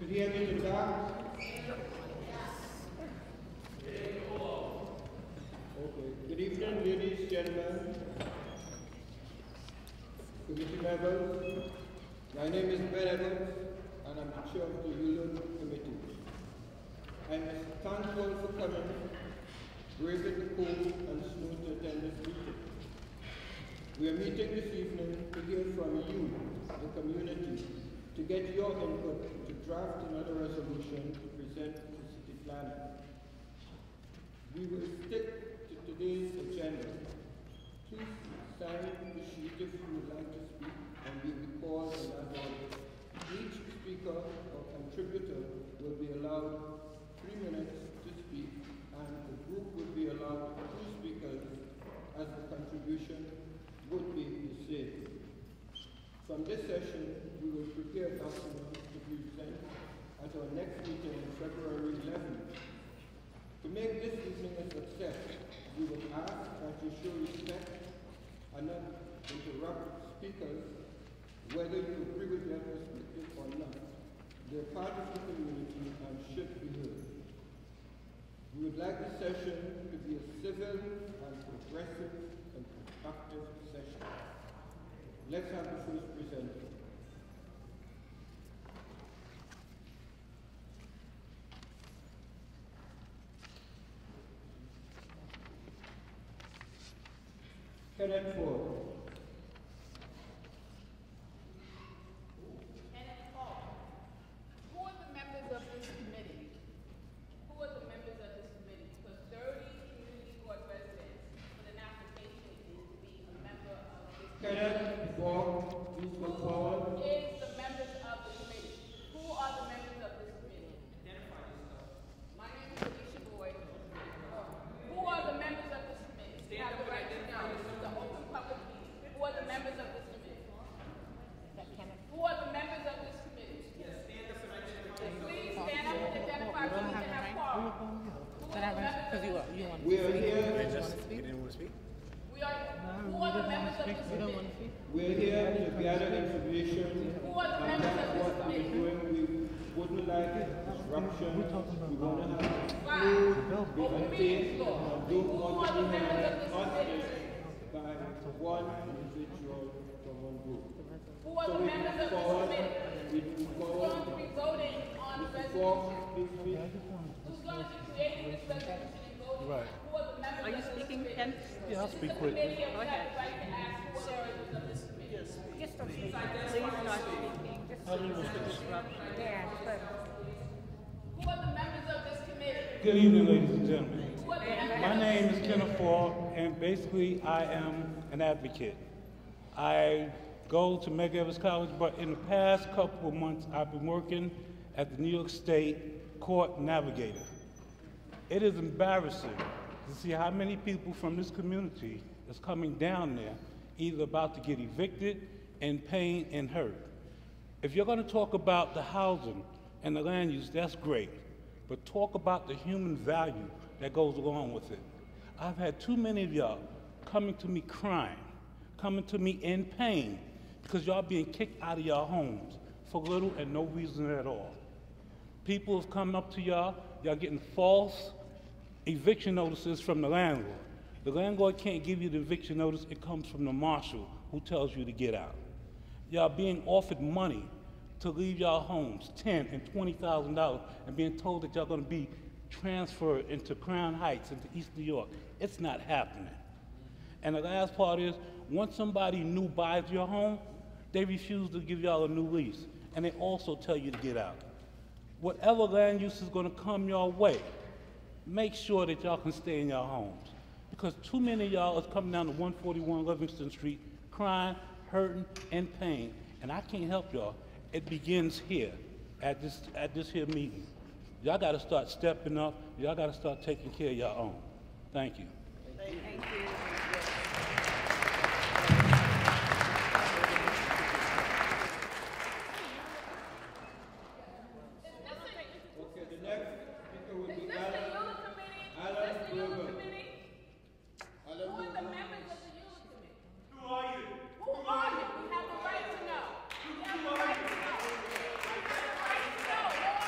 you hear me in the back? Okay. Good evening, ladies, gentlemen, committee members. My name is Ben Evans, and I'm the chair of the ULURP committee. I'm thankful for coming, braving the cold and snow to attend this meeting. We are meeting this evening to hear from you, the community, to get your input to draft another resolution to present to city planning. We will stick to today's agenda. Please sign the sheet if you would like to speak, and we will call in that order. Each speaker or contributor will be allowed 3 minutes to speak, and the group will be allowed 2 speakers as the contribution would be the same. From this session, we will prepare documents to be present at our next meeting on February 11th. To make this evening a success, we will ask that you show respect and not interrupt speakers, whether you agree with their perspective or not. They are part of the community and should be heard. We would like the session to be a civil and progressive and productive session. Let's have the first presenter. Kenneth Ford. Who are the members of this committee? Who are the members of this committee? Because 30 community court residents with an application is to be a member of this committee. Kenneth Ford, please come forward. Who is the members of the committee? Who are the members of this committee? Identify yourself. My name is Alicia Boyd. Who are the members of this committee? You have the right to know. It's an open public meeting. Who are the members of this committee? Who are the members of this committee? Please stand up and identify so we can have quorum. We are here. You didn't want to speak? Who are the members of this committee? We're here to gather information. Who are the members of this What we're committee? doing, we wouldn't like disruption. We want to have Wow. be Open contained meetings law. and don't Who want are to the be members of this hostage committee? by one individual from one group. Who are So the we members move of this forward. committee? We move Who's forward. going to be voting on the Mr. resolution? Fox, please speak. Who's going to be creating this resolution and voting? Right. Who are the members Are you of this speaking, committee? Ken? Yeah, I'll speak This is a quickly. committee and we Go have ahead. the right to ask who are the members of this committee. Just don't speak. Please start speaking. Just so there's no disruption. Yeah, but Who are the members of this committee? Good evening, ladies and gentlemen. Who are the members My of name this is Kenneth Ford, and basically I am an advocate. I go to Medgar Evers College, but in the past couple of months I've been working at the New York State Court Navigator. It is embarrassing to see how many people from this community is coming down there, either about to get evicted, in pain, and hurt. If you're going to talk about the housing and the land use, that's great, but talk about the human value that goes along with it. I've had too many of y'all coming to me crying, coming to me in pain, because y'all being kicked out of your homes for little and no reason at all. People have come up to y'all getting false eviction notices from the landlord. The landlord can't give you the eviction notice, it comes from the marshal who tells you to get out. Y'all being offered money to leave y'all homes, $10,000 and $20,000, and being told that y'all gonna be transferred into Crown Heights, into East New York. It's not happening. And the last part is, once somebody new buys your home, they refuse to give y'all a new lease, and they also tell you to get out. Whatever land use is gonna come your way, make sure that y'all can stay in your homes. Because too many of y'all is coming down to 141 Livingston Street, crying, hurting, in pain, and I can't help y'all. It begins here, at this here meeting. Y'all gotta start stepping up, y'all gotta start taking care of your own. Thank you. thank you. Okay, the next speaker will Is be this the Alan. ULURP committee? Alan Is this the ULURP Gruber. committee? Alan Who are the Gruber. members of the ULURP committee? Who are you? Who are you? We have the right to know. We have the right to know. We have the right to know. Who are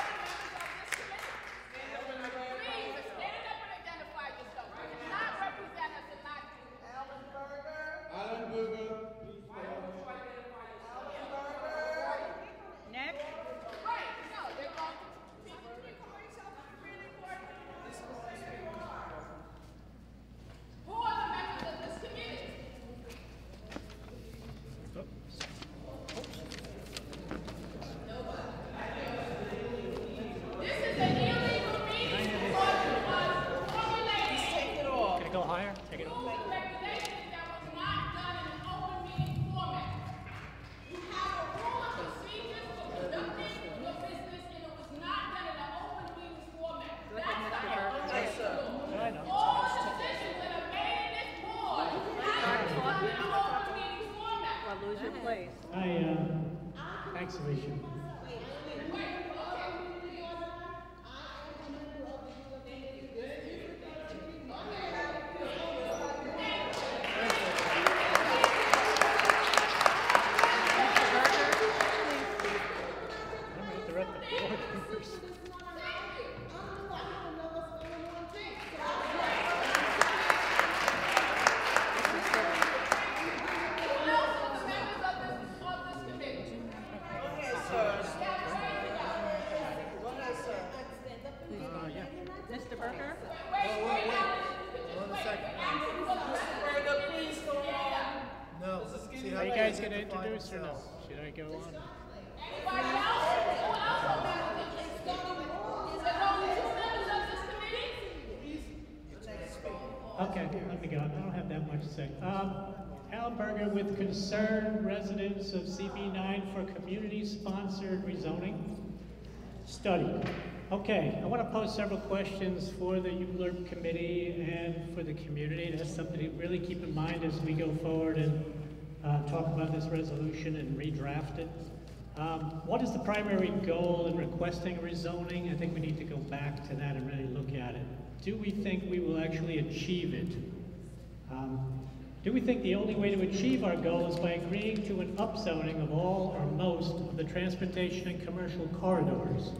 rules and regulations that was not done in an open meeting format. You have a rule of procedures for conducting your business, and it was not done in an open meeting format. That's the law. All the decisions that are made in this board have to be done in an open meeting format. I'll lose your place. Thanks, Alicia. Mr. Berger? No. See Are you guys going to introduce or no? Should I go on? Anybody else? Who else are members of this committee? Is there only two members of this committee? Okay, let me go. I don't have that much to say. Alan Berger with concerned residents of CB9 for community-sponsored rezoning study. Okay, I want to pose several questions for the ULURP committee and for the community. That's something to really keep in mind as we go forward and talk about this resolution and redraft it. What is the primary goal in requesting rezoning? I think we need to go back to that and really look at it. Do we think we will actually achieve it? Do we think the only way to achieve our goal is by agreeing to an upzoning of all or most of the transportation and commercial corridors?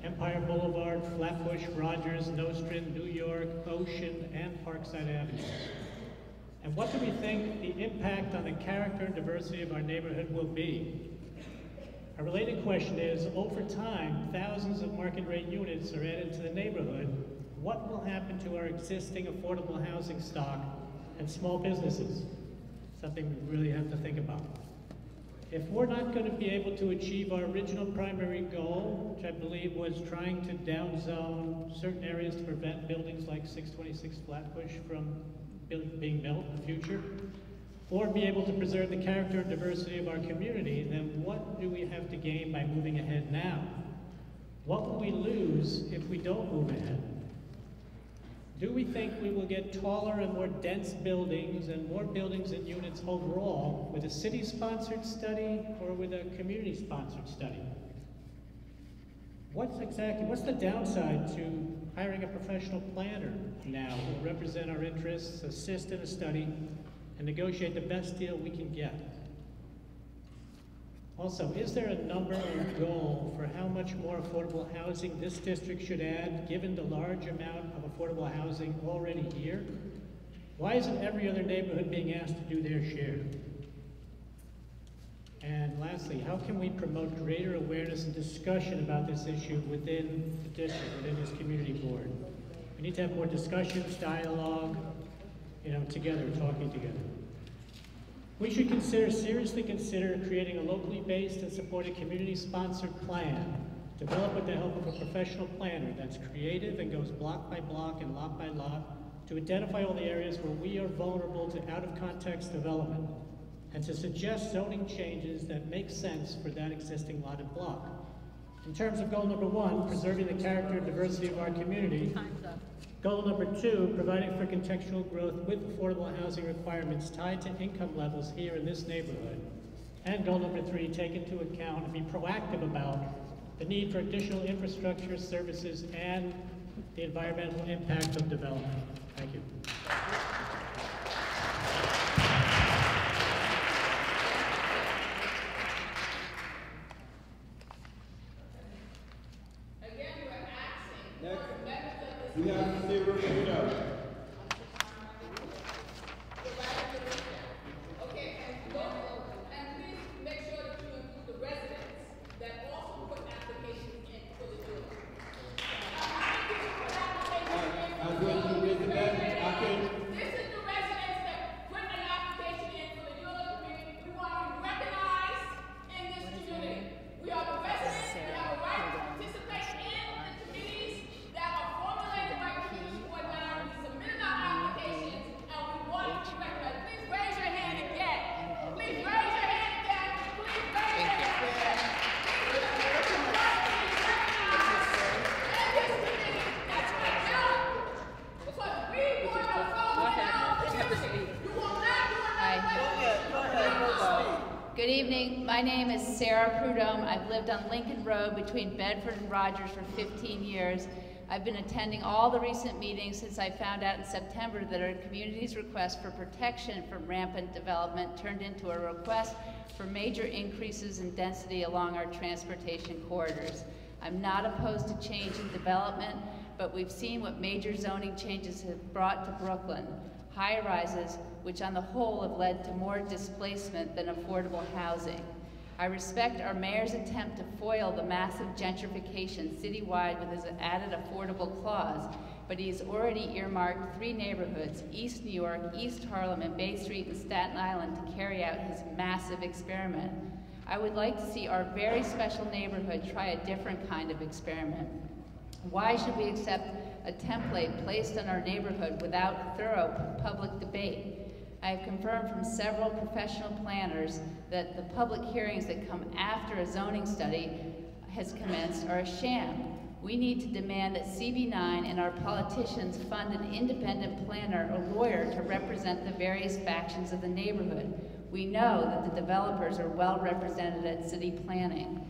Empire Boulevard, Flatbush, Rogers, Nostrand, New York, Ocean, and Parkside Avenue. And what do we think the impact on the character and diversity of our neighborhood will be? A related question is, over time, thousands of market rate units are added to the neighborhood. What will happen to our existing affordable housing stock and small businesses? Something we really have to think about. If we're not going to be able to achieve our original primary goal, which I believe was trying to downzone certain areas to prevent buildings like 626 Flatbush from being built in the future, or be able to preserve the character and diversity of our community, then what do we have to gain by moving ahead now? What will we lose if we don't move ahead? Do we think we will get taller and more dense buildings and more buildings and units overall with a city-sponsored study or with a community-sponsored study? What's the downside to hiring a professional planner now who will represent our interests, assist in a study, and negotiate the best deal we can get? Also, is there a number or goal for how much more affordable housing this district should add, given the large amount of affordable housing already here? Why isn't every other neighborhood being asked to do their share? And lastly, how can we promote greater awareness and discussion about this issue within the district, within this community board? We need to have more discussions, dialogue, together, talking together. We should seriously consider creating a locally based and supported community-sponsored plan, developed with the help of a professional planner that's creative and goes block by block and lot by lot to identify all the areas where we are vulnerable to out-of-context development, and to suggest zoning changes that make sense for that existing lot and block. In terms of goal number 1, preserving the character and diversity of our community, Time's up. goal number 2, providing for contextual growth with affordable housing requirements tied to income levels here in this neighborhood. And goal number 3, take into account and be proactive about the need for additional infrastructure, services, and the environmental impact of development. Thank you. Again, we're asking Next. for members of this We have to say Riverdale. Okay, and please make sure that you include the residents that also put applications in for the unit. How many people put applications in for I'm the going to unit? resident Good evening. My name is Sarah Prudhomme. I've lived on Lincoln Road between Bedford and Rogers for 15 years. I've been attending all the recent meetings since I found out in September that our community's request for protection from rampant development turned into a request for major increases in density along our transportation corridors. I'm not opposed to change in development, but we've seen what major zoning changes have brought to Brooklyn. High-rises, which on the whole have led to more displacement than affordable housing. I respect our mayor's attempt to foil the massive gentrification citywide with his added affordable clause, but he's already earmarked 3 neighborhoods, East New York, East Harlem, and Bay Street and Staten Island, to carry out his massive experiment. I would like to see our very special neighborhood try a different kind of experiment. Why should we accept a template placed on our neighborhood without thorough public debate? I have confirmed from several professional planners that the public hearings that come after a zoning study has commenced are a sham. We need to demand that CB9 and our politicians fund an independent planner or lawyer to represent the various factions of the neighborhood. We know that the developers are well represented at city planning.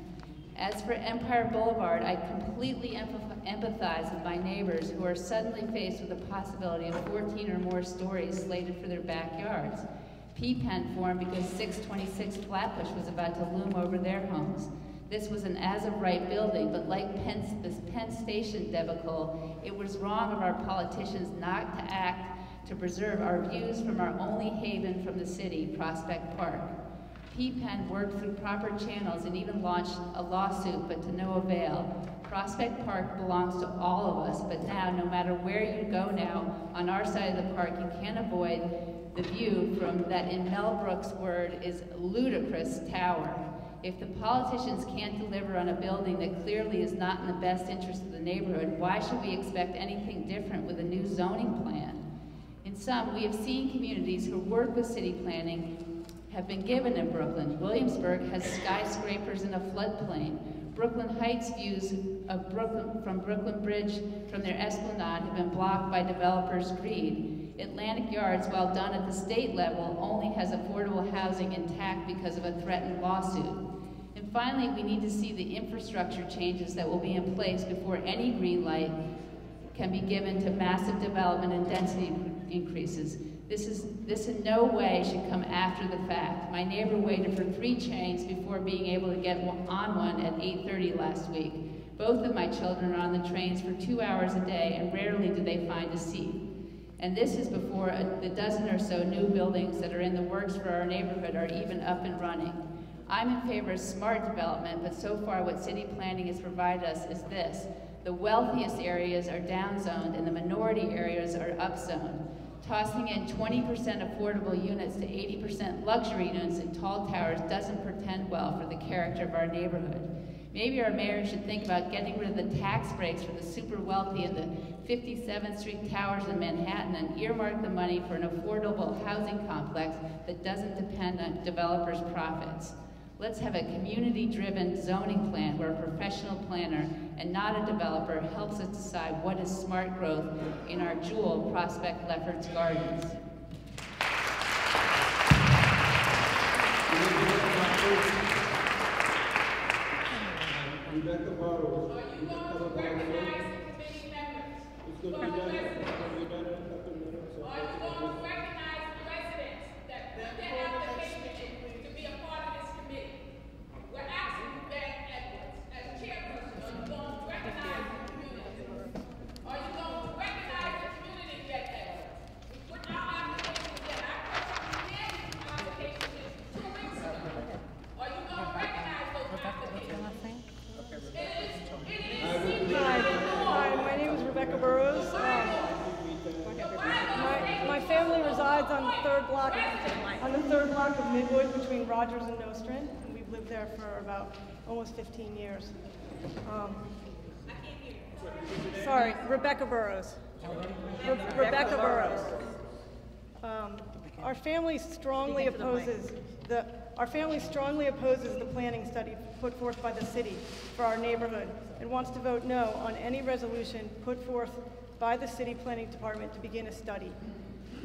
As for Empire Boulevard, I completely empathize with my neighbors who are suddenly faced with the possibility of 14 or more stories slated for their backyards. P-Pen formed because 626 Flatbush was about to loom over their homes. This was an as-of-right building, but like this Penn Station debacle, it was wrong of our politicians not to act to preserve our views from our only haven from the city, Prospect Park. P-Pen worked through proper channels and even launched a lawsuit, but to no avail. Prospect Park belongs to all of us, but now, no matter where you go now, on our side of the park, you can't avoid the view from that, in Mel Brooks' word, is ludicrous tower. If the politicians can't deliver on a building that clearly is not in the best interest of the neighborhood, why should we expect anything different with a new zoning plan? In sum, we have seen communities who work with city planning have been given in Brooklyn. Williamsburg has skyscrapers in a floodplain. Brooklyn Heights views of Brooklyn Bridge from their esplanade have been blocked by developers' greed. Atlantic Yards, while done at the state level, only has affordable housing intact because of a threatened lawsuit. And finally, we need to see the infrastructure changes that will be in place before any green light can be given to massive development and density increases. This in no way should come after the fact. My neighbor waited for 3 trains before being able to get on one at 8:30 last week. Both of my children are on the trains for 2 hours a day, and rarely do they find a seat. And this is before the dozen or so new buildings that are in the works for our neighborhood are even up and running. I'm in favor of smart development, but so far what city planning has provided us is this. The wealthiest areas are downzoned and the minority areas are upzoned. Tossing in 20% affordable units to 80% luxury units in tall towers doesn't portend well for the character of our neighborhood. Maybe our mayor should think about getting rid of the tax breaks for the super wealthy in the 57th Street towers in Manhattan and earmark the money for an affordable housing complex that doesn't depend on developers' profits. Let's have a community-driven zoning plan where a professional planner and not a developer helps us decide what is smart growth in our jewel Prospect Lefferts Gardens. Rebecca Barrows. Are you going to recognize the committee members? It's going to be done. Are you going to recognize the residents that put their application in to be a part of this committee? We're asking Ben Edwards, as chairperson, are you going to recognize the community? Are you going to recognize the community, Ben Edwards? We put our applications in. I personally handed you applications in 2 weeks ago. Are you going to recognize those applications? Hi, my name is Rebecca Burrows. My family resides on the third block of Midwood between Rogers and Nostrand, and we've lived there for about almost 15 years. Sorry, Rebecca Burrows. Rebecca Burrows. Our family strongly opposes the planning study put forth by the city for our neighborhood and wants to vote no on any resolution put forth by the city planning department to begin a study.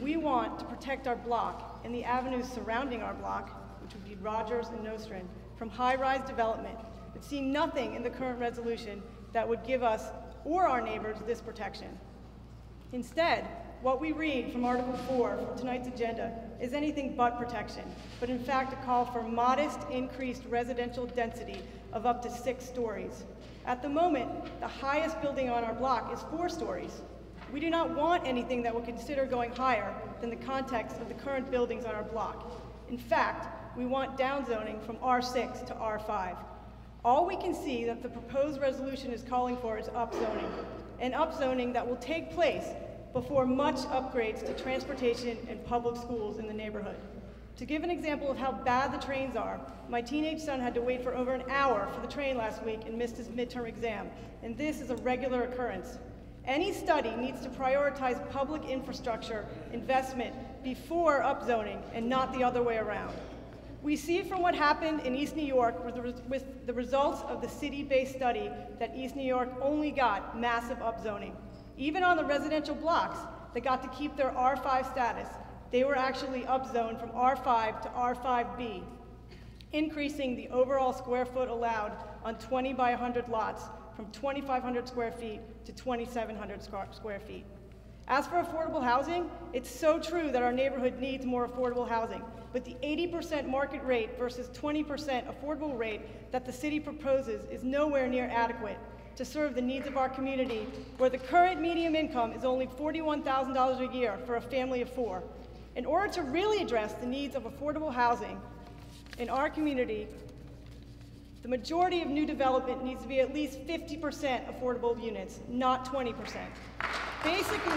We want to protect our block and the avenues surrounding our block which would be Rogers and Nostrand, from high-rise development, but see nothing in the current resolution that would give us or our neighbors this protection. Instead, what we read from Article 4 from tonight's agenda is anything but protection, but in fact a call for modest increased residential density of up to 6 stories. At the moment, the highest building on our block is 4 stories. We do not want anything that will consider going higher than the context of the current buildings on our block. In fact, we want downzoning from R6 to R5. All we can see that the proposed resolution is calling for is upzoning, an upzoning that will take place before much upgrades to transportation and public schools in the neighborhood. To give an example of how bad the trains are, my teenage son had to wait for over an hour for the train last week and missed his midterm exam, and this is a regular occurrence. Any study needs to prioritize public infrastructure investment before upzoning and not the other way around. We see from what happened in East New York with the results of the city-based study that East New York only got massive upzoning. Even on the residential blocks that got to keep their R5 status, they were actually upzoned from R5 to R5B, increasing the overall square foot allowed on 20 by 100 lots from 2,500 square feet to 2,700 square feet. As for affordable housing, it's so true that our neighborhood needs more affordable housing, but the 80% market rate versus 20% affordable rate that the city proposes is nowhere near adequate to serve the needs of our community, where the current median income is only $41,000 a year for a family of 4. In order to really address the needs of affordable housing in our community, the majority of new development needs to be at least 50% affordable units, not 20%. Basically,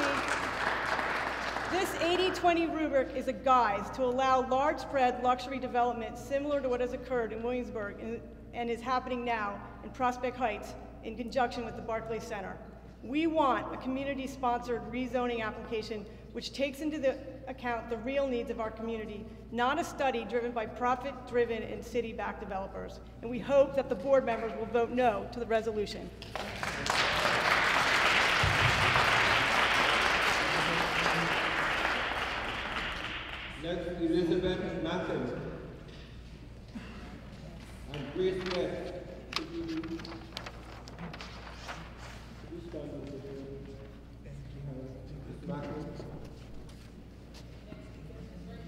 this 80-20 rubric is a guise to allow large spread luxury development similar to what has occurred in Williamsburg and is happening now in Prospect Heights in conjunction with the Barclays Center. We want a community-sponsored rezoning application which takes into account the real needs of our community, not a study driven by profit-driven and city-backed developers. And we hope that the board members will vote no to the resolution. Next, Elizabeth Matthews and Grace West. Could you stand over here? Ms. Matthews?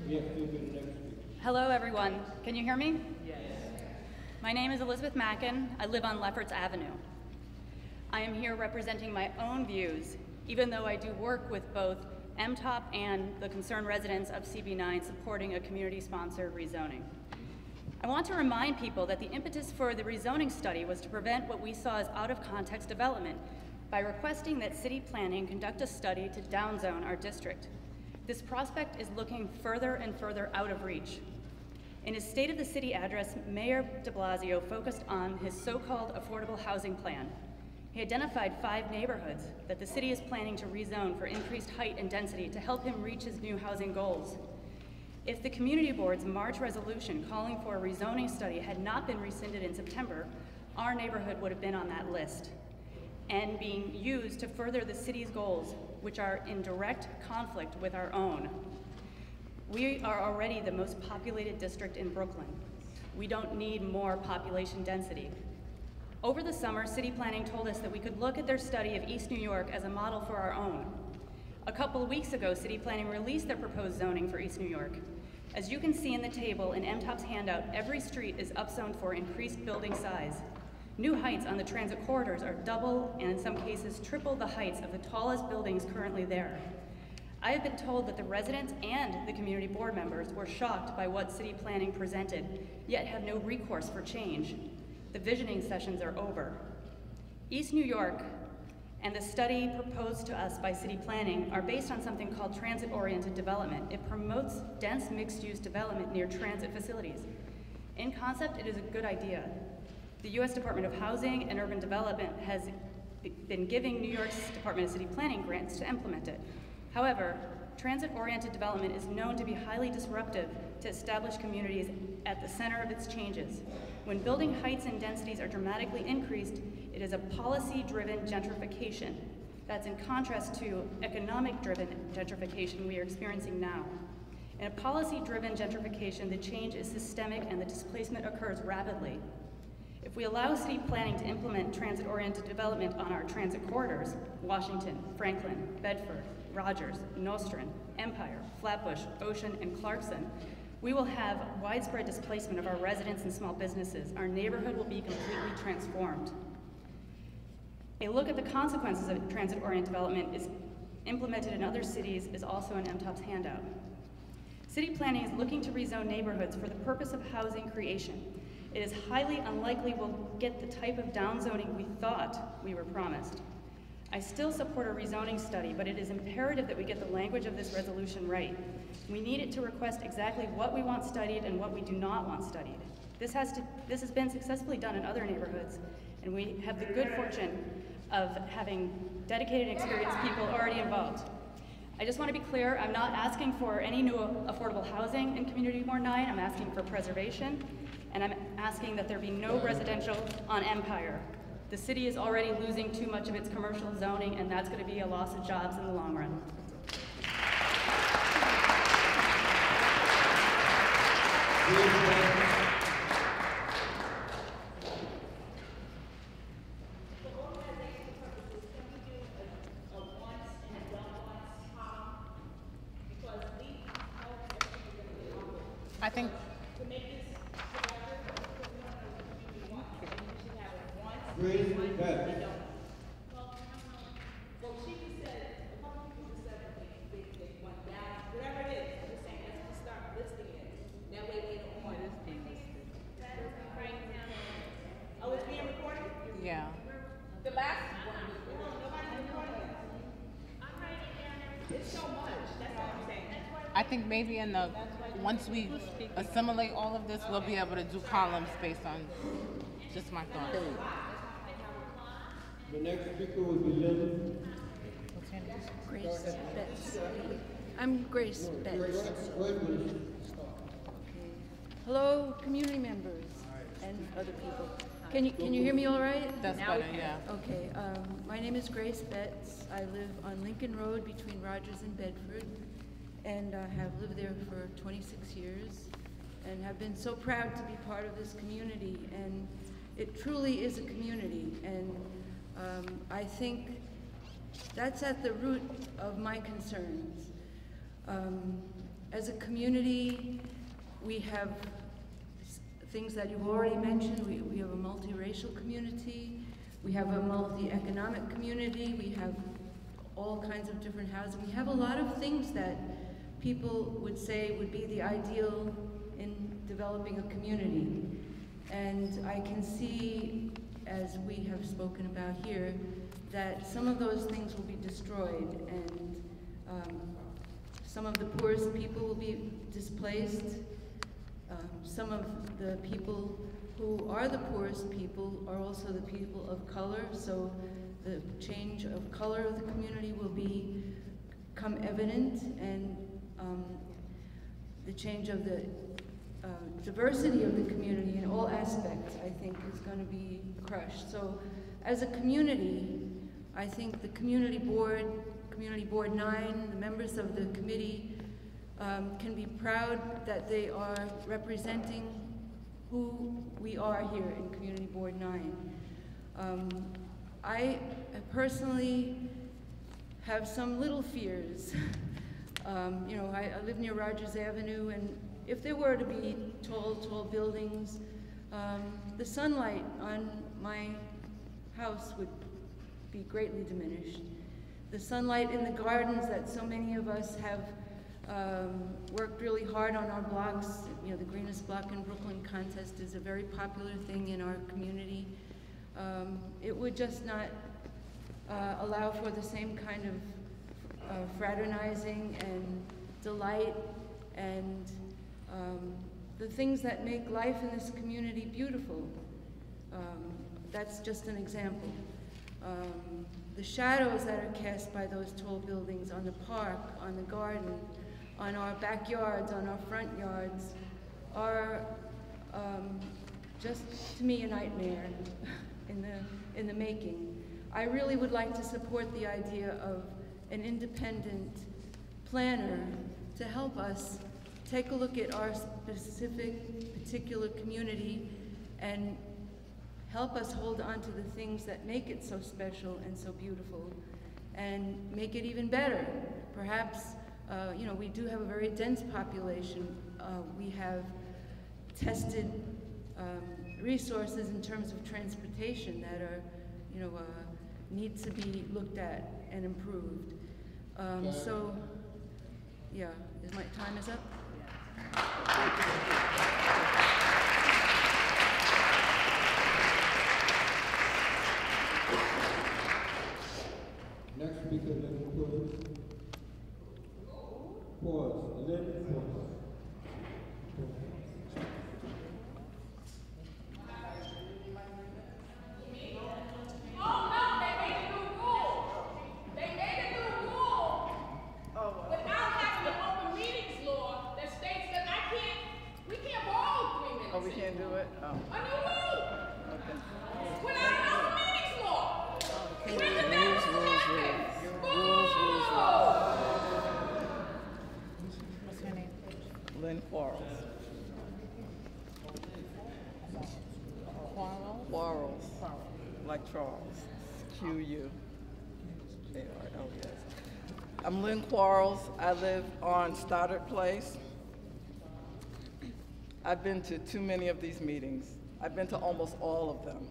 Yes, you'll be the next speaker. Hello, everyone. Can you hear me? Yes. My name is Elizabeth Mackin. I live on Lefferts Avenue. I am here representing my own views, even though I do work with both MTOP and the concerned residents of CB9 supporting a community-sponsored rezoning. I want to remind people that the impetus for the rezoning study was to prevent what we saw as out-of-context development by requesting that city planning conduct a study to downzone our district. This prospect is looking further and further out of reach. In his State of the City address, Mayor de Blasio focused on his so-called affordable housing plan. He identified 5 neighborhoods that the city is planning to rezone for increased height and density to help him reach his new housing goals. If the community board's March resolution calling for a rezoning study had not been rescinded in September, our neighborhood would have been on that list and being used to further the city's goals, which are in direct conflict with our own. We are already the most populated district in Brooklyn. We don't need more population density. Over the summer, city planning told us that we could look at their study of East New York as a model for our own. A couple of weeks ago, city planning released their proposed zoning for East New York. As you can see in the table in MTOP's handout, every street is upzoned for increased building size. New heights on the transit corridors are double and in some cases triple the heights of the tallest buildings currently there. I have been told that the residents and the community board members were shocked by what city planning presented, yet have no recourse for change. The visioning sessions are over. East New York and the study proposed to us by city planning are based on something called transit-oriented development. It promotes dense mixed-use development near transit facilities. In concept, it is a good idea. The U.S. Department of Housing and Urban Development has been giving New York's Department of City Planning grants to implement it. However, transit-oriented development is known to be highly disruptive to established communities at the center of its changes. When building heights and densities are dramatically increased, it is a policy-driven gentrification. That's in contrast to economic-driven gentrification we are experiencing now. In a policy-driven gentrification, the change is systemic and the displacement occurs rapidly. If we allow city planning to implement transit-oriented development on our transit corridors, Washington, Franklin, Bedford, Rogers, Nostrand, Empire, Flatbush, Ocean, and Clarkson, we will have widespread displacement of our residents and small businesses. Our neighborhood will be completely transformed. A look at the consequences of transit-oriented development is implemented in other cities is also in MTOP's handout. City planning is looking to rezone neighborhoods for the purpose of housing creation. It is highly unlikely we'll get the type of downzoning we thought we were promised. I still support a rezoning study, but it is imperative that we get the language of this resolution right. We need it to request exactly what we want studied and what we do not want studied. This has been successfully done in other neighborhoods, and we have the good fortune of having dedicated and experienced people already involved. I just want to be clear, I'm not asking for any new affordable housing in Community Board 9, I'm asking for preservation, and I'm asking that there be no residential on Empire. The city is already losing too much of its commercial zoning, and that's going to be a loss of jobs in the long run. I think yeah. The last one. Nobody's recording it. It's so much. That's all I'm saying. I think maybe in the once we assimilate all of this, we'll be able to do columns based on just my thoughts. The next speaker will be Lynn. Grace Betts. I'm Grace Betts. Hello, community members and other people. Can you hear me all right? That's better, yeah. Okay, my name is Grace Betts. I live on Lincoln Road between Rogers and Bedford, and I have lived there for 26 years and have been so proud to be part of this community. And it truly is a community, and I think that's at the root of my concerns. As a community, we have things that you've already mentioned. We have a multiracial community, we have a multi-economic community, we have all kinds of different housing. We have a lot of things that people would say would be the ideal in developing a community. And I can see, as we have spoken about here, that some of those things will be destroyed, and some of the poorest people will be displaced. Some of the people who are the poorest people are also the people of color, so the change of color of the community will become evident, and the change of the diversity of the community in all aspects, I think, is going to be crushed. So as a community, I think the Community Board 9, the members of the committee can be proud that they are representing who we are here in Community Board 9. I personally have some little fears. You know, I live near Rogers Avenue, and if there were to be tall buildings, the sunlight on my house would be greatly diminished. The sunlight in the gardens that so many of us have worked really hard on our blocks. You know, the greenest block in Brooklyn contest is a very popular thing in our community. It would just not allow for the same kind of fraternizing and delight and the things that make life in this community beautiful. That's just an example. The shadows that are cast by those tall buildings on the park, on the garden, on our backyards, on our front yards, are just, to me, a nightmare in the making. I really would like to support the idea of an independent planner to help us take a look at our specific, particular community and help us hold on to the things that make it so special and so beautiful and make it even better. Perhaps, you know, we do have a very dense population. We have tested resources in terms of transportation that are, you know, need to be looked at and improved. So, yeah, my time is up? Next speaker, Lynn Pause. Pause. Lynn Pause. We can't do it? Oh. A new rule! Okay. Without an open meetings law! What's her name? Lynn Quarles. Quarles. Like Charles. Q-U. A-R-L-E-S. I'm Lynn Quarles. I live on Stoddard Place. I've been to too many of these meetings. I've been to almost all of them.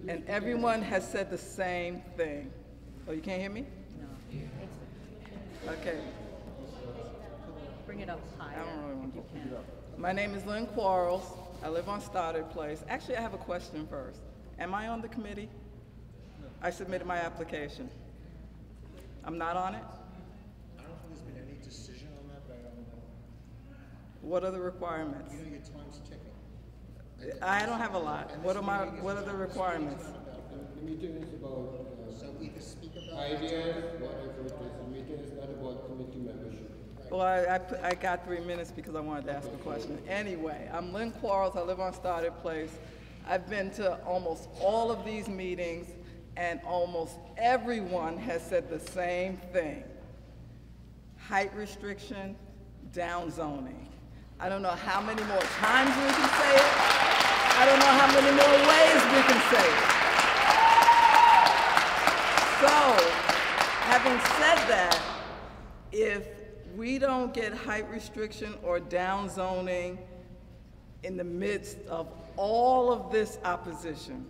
And everyone has said the same thing. Oh, you can't hear me? No. Okay. Bring it up higher. I don't really want to. You can. My name is Lynn Quarles. I live on Stoddard Place. Actually, I have a question first. Am I on the committee? No. I submitted my application. I'm not on it? I don't think there's been any decision on that, but I don't know. What are the requirements? You know your time's ticking. I don't have a lot. What are the requirements? The meeting is about So we can speak about ideas, whatever it is. The meeting is not about committee membership. Well, I got 3 minutes because I wanted to ask a question. Anyway, I'm Lynn Quarles. I live on Stoddard Place. I've been to almost all of these meetings, and almost everyone has said the same thing. Height restriction, downzoning. I don't know how many more times we can say it. I don't know how many more ways we can say it. So, having said that, if we don't get height restriction or downzoning in the midst of all of this opposition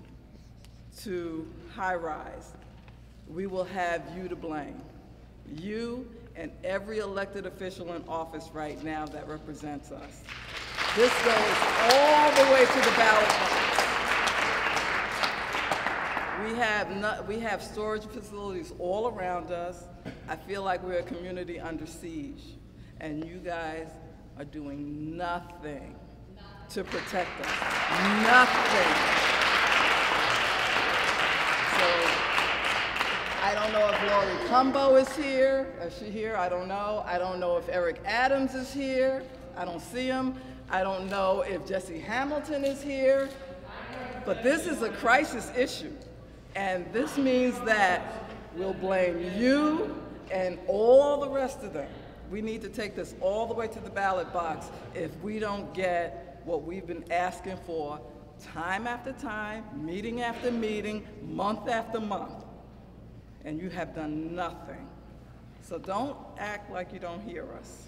to high-rise, we will have you to blame. You and every elected official in office right now that represents us. This goes all the way to the ballot box. We have storage facilities all around us. I feel like we're a community under siege, and you guys are doing nothing to protect us. Nothing. So, I don't know if Lori Cumbo is here. Is she here? I don't know. I don't know if Eric Adams is here. I don't see him. I don't know if Jesse Hamilton is here. But this is a crisis issue. And this means that we'll blame you and all the rest of them. We need to take this all the way to the ballot box if we don't get what we've been asking for time after time, meeting after meeting, month after month. And you have done nothing. So don't act like you don't hear us.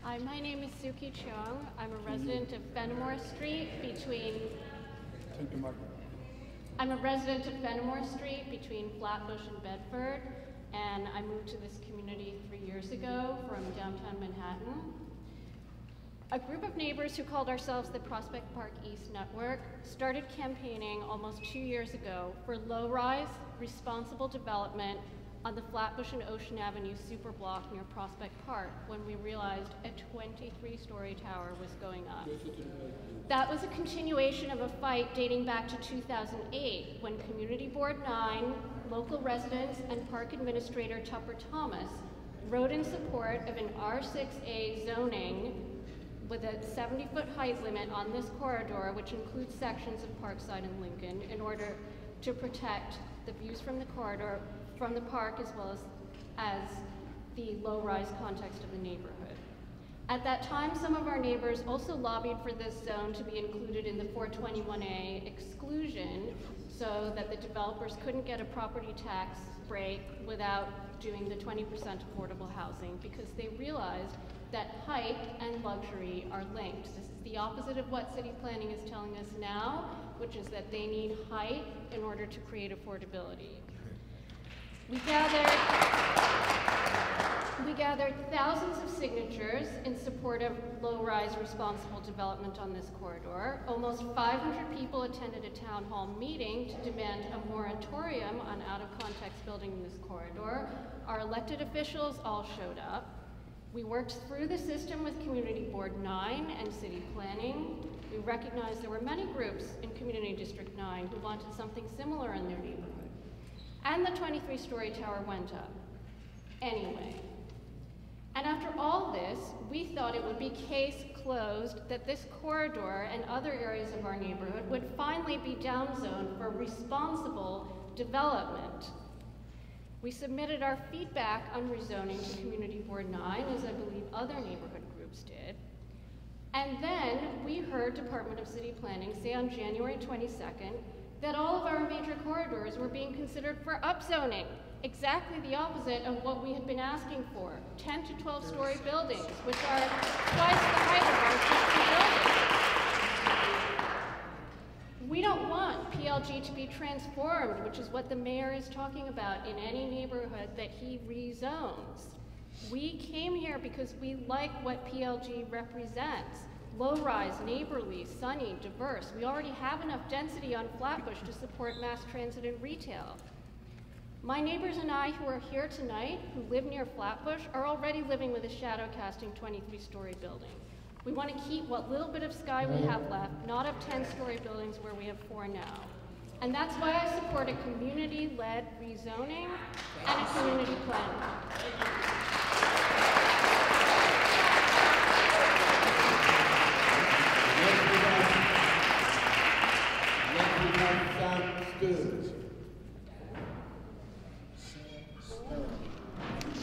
Hi, my name is Suki Chung. I'm a resident of Fenimore Street between Flatbush and Bedford, and I moved to this community 3 years ago from downtown Manhattan. A group of neighbors who called ourselves the Prospect Park East Network started campaigning almost 2 years ago for low-rise, responsible development on the Flatbush and Ocean Avenue superblock near Prospect Park when we realized a 23-story tower was going up. That was a continuation of a fight dating back to 2008 when Community Board 9, local residents, and Park Administrator Tupper Thomas wrote in support of an R6A zoning with a 70-foot height limit on this corridor, which includes sections of Parkside and Lincoln, in order to protect the views from the corridor, from the park, as well as the low-rise context of the neighborhood. At that time, some of our neighbors also lobbied for this zone to be included in the 421A exclusion so that the developers couldn't get a property tax break without doing the 20% affordable housing, because they realized that height and luxury are linked. This is the opposite of what city planning is telling us now, which is that they need height in order to create affordability. We gathered thousands of signatures in support of low-rise responsible development on this corridor. Almost 500 people attended a town hall meeting to demand a moratorium on out-of-context building in this corridor. Our elected officials all showed up. We worked through the system with Community Board 9 and City Planning. We recognized there were many groups in Community District 9 who wanted something similar in their neighborhood. And the 23-story tower went up. Anyway. And after all this, we thought it would be case closed that this corridor and other areas of our neighborhood would finally be downzoned for responsible development. We submitted our feedback on rezoning to Community Board 9, as I believe other neighborhood groups did. And then we heard Department of City Planning say on January 22nd that all of our major corridors were being considered for upzoning. Exactly the opposite of what we had been asking for, 10 to 12-story buildings, which are twice the height of our 60 buildings. We don't want PLG to be transformed, which is what the mayor is talking about in any neighborhood that he rezones. We came here because we like what PLG represents. Low-rise, neighborly, sunny, diverse. We already have enough density on Flatbush to support mass transit and retail. My neighbors and I who are here tonight, who live near Flatbush, are already living with a shadow-casting 23-story building. We want to keep what little bit of sky we have left, not of 10-story buildings where we have 4 now. And that's why I support a community-led rezoning and a community plan.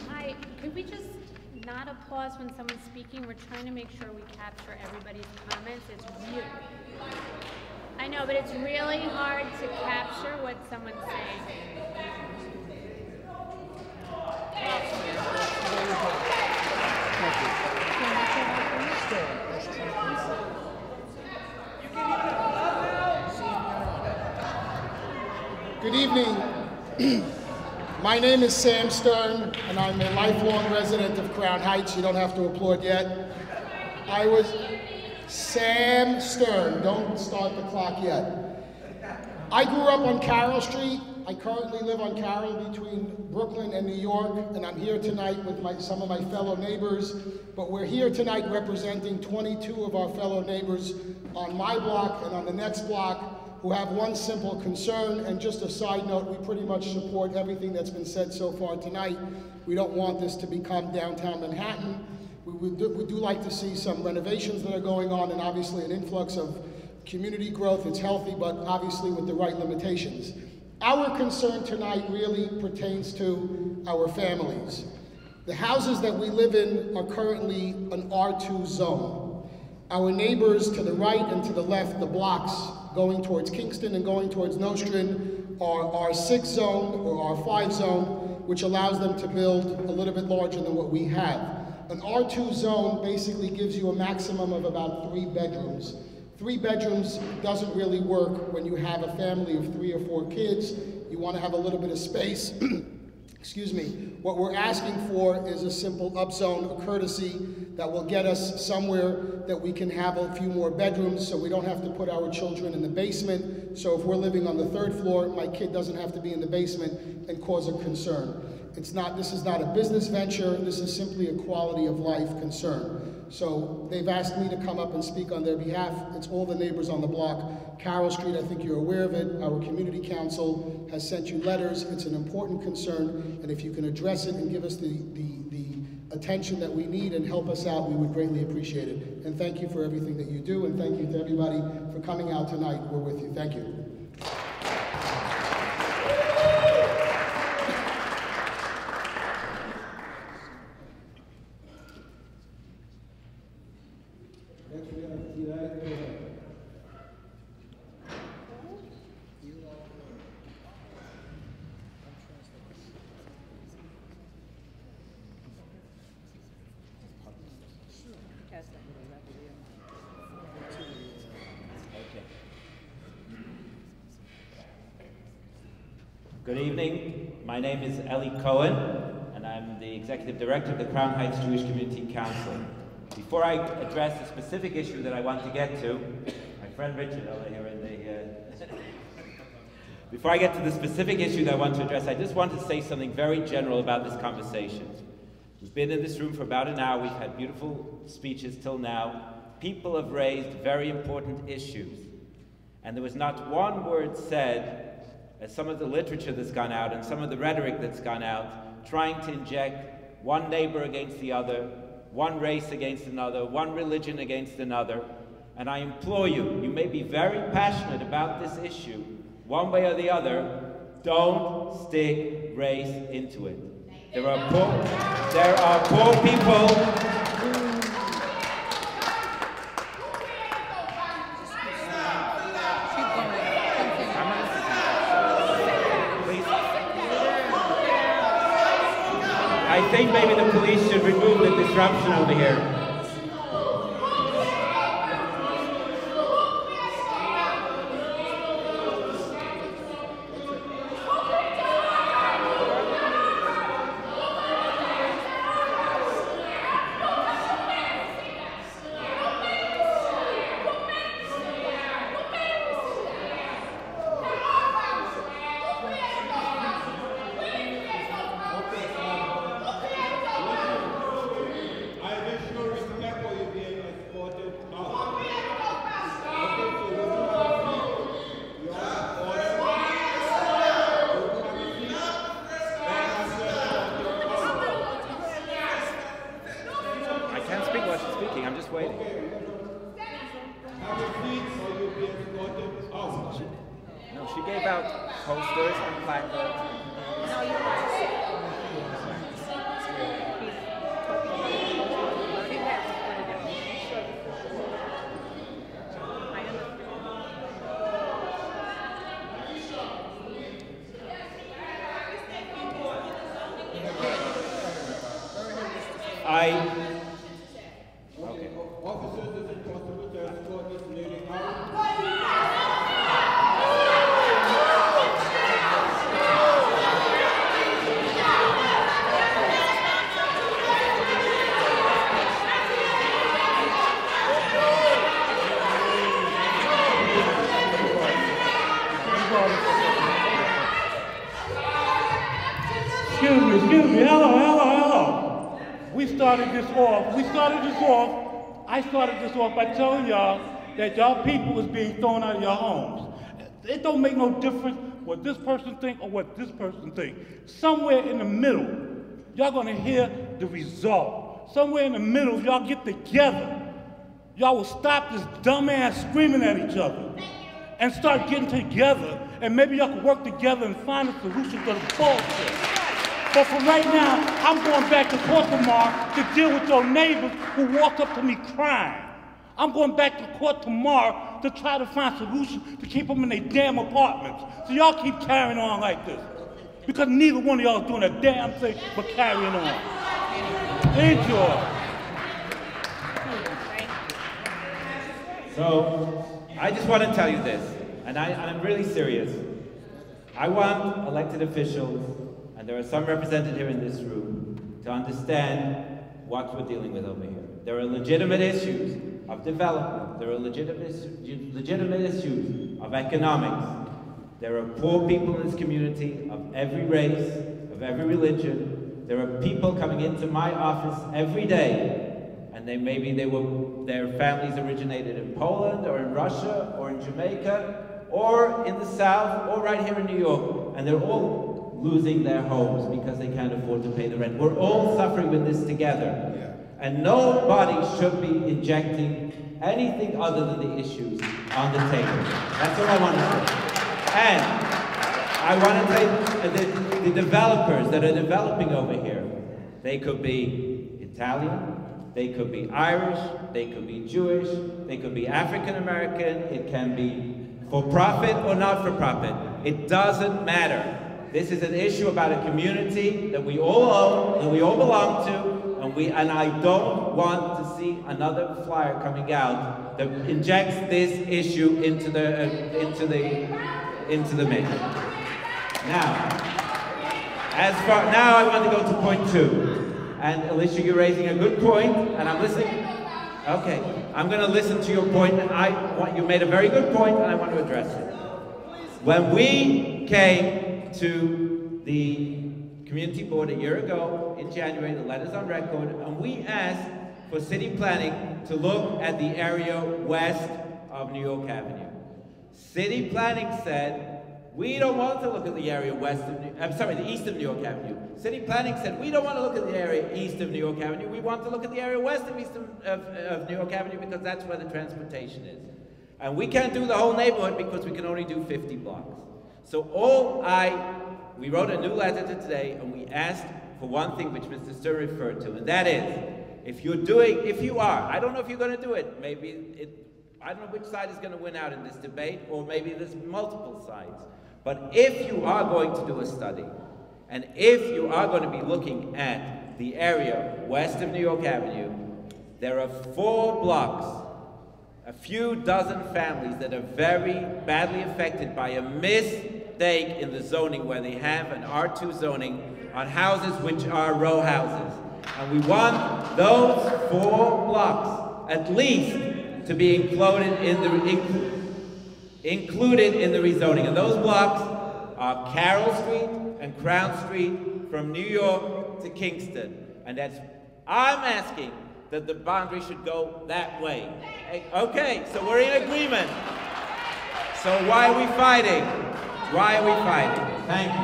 Hi, could we just not applause when someone's speaking? We're trying to make sure we capture everybody's comments. It's really, I know, but it's really hard to capture what someone's saying. Good evening. My name is Sam Stern, and I'm a lifelong resident of Crown Heights. You don't have to applaud yet. I was Sam Stern. Don't start the clock yet. I grew up on Carroll Street. I currently live on Carroll between Brooklyn and New York, and I'm here tonight with some of my fellow neighbors. But we're here tonight representing 22 of our fellow neighbors on my block and on the next block, who have one simple concern. And just a side note, we pretty much support everything that's been said so far tonight. We don't want this to become downtown Manhattan. We do like to see some renovations that are going on, and obviously an influx of community growth. It's healthy, but obviously with the right limitations. Our concern tonight really pertains to our families. The houses that we live in are currently an R2 zone. Our neighbors to the right and to the left, the blocks going towards Kingston and going towards Nostrand, are R6 zone or R5 zone, which allows them to build a little bit larger than what we have. An R2 zone basically gives you a maximum of about 3 bedrooms. 3 bedrooms doesn't really work when you have a family of 3 or 4 kids. You want to have a little bit of space. Excuse me. What we're asking for is a simple upzone, a courtesy that will get us somewhere that we can have a few more bedrooms so we don't have to put our children in the basement. So if we're living on the 3rd floor, my kid doesn't have to be in the basement and cause a concern. this is not a business venture, this is simply a quality of life concern. So they've asked me to come up and speak on their behalf. It's all the neighbors on the block. Carroll Street, I think you're aware of it. Our community council has sent you letters. It's an important concern, and if you can address it and give us the attention that we need and help us out, we would greatly appreciate it. And thank you for everything that you do, and thank you to everybody for coming out tonight. We're with you. Thank you. Good evening. My name is Eli Cohen, and I'm the Executive Director of the Crown Heights Jewish Community Council. Before I address the specific issue that I want to get to, my friend Richard over here in the... Before I get to the specific issue that I want to address, I just want to say something very general about this conversation. We've been in this room for about an hour. We've had beautiful speeches till now. People have raised very important issues. And there was not one word said, as some of the literature that's gone out and some of the rhetoric that's gone out, trying to inject one neighbor against the other, one race against another, one religion against another. And I implore you, you may be very passionate about this issue, one way or the other, don't stick race into it. There are poor people. I think maybe the police should remove the disruption over here. I started this off by telling y'all that y'all people is being thrown out of your homes. It don't make no difference what this person think or what this person think. Somewhere in the middle, y'all gonna hear the result. Somewhere in the middle, if y'all get together, y'all will stop this dumbass screaming at each other and start getting together, and maybe y'all can work together and find a solution to the bullshit. But for right now, I'm going back to court tomorrow to deal with your neighbors who walked up to me crying. I'm going back to court tomorrow to try to find solutions to keep them in their damn apartments. So y'all keep carrying on like this. Because neither one of y'all is doing a damn thing but carrying on. Enjoy. So, I just want to tell you this, and I'm really serious. I want elected officials, and there are some represented here in this room, to understand what we're dealing with over here. There are legitimate issues of development. There are legitimate issues of economics. There are poor people in this community of every race, of of every religion. There are people coming into my office every day, and their families originated in Poland, or in Russia, or in Jamaica, or in the South, or right here in New York, and they're all losing their homes because they can't afford to pay the rent. We're all suffering with this together. And nobody should be injecting anything other than the issues on the table. That's all I want to say. And I want to say the developers that are developing over here, they could be Italian, they could be Irish, they could be Jewish, they could be African American, it can be for profit or not for profit. It doesn't matter. This is an issue about a community that we all own, that we all belong to, and I don't want to see another flyer coming out that injects this issue into the mix. Now I want to go to point 2. And Alicia, you're raising a good point, and I'm listening. Okay, I'm going to listen to your point. You made a very good point, and I want to address it. When we came to the community board a year ago in January, the letter's on record, and we asked for city planning to look at the area west of New York Avenue. City planning said, we don't want to look at the area the east of New York Avenue. City planning said, we don't want to look at the area east of New York Avenue. We want to look at the area west of New York Avenue because that's where the transportation is. And we can't do the whole neighborhood because we can only do 50 blocks. So we wrote a new letter to today, and we asked for one thing which Mr. Stern referred to, and that is, if you are, I don't know if you're going to do it, I don't know which side is going to win out in this debate, or maybe there's multiple sides. But if you are going to do a study, and if you are going to be looking at the area west of New York Avenue, there are 4 blocks, a few dozen families that are very badly affected by a mistake in the zoning where they have an R2 zoning on houses which are row houses. And we want those 4 blocks at least to be included in the rezoning. And those blocks are Carroll Street and Crown Street from New York to Kingston. And I'm asking that the boundary should go that way. Okay, so we're in agreement. So why are we fighting? Why are we fighting? Thank you.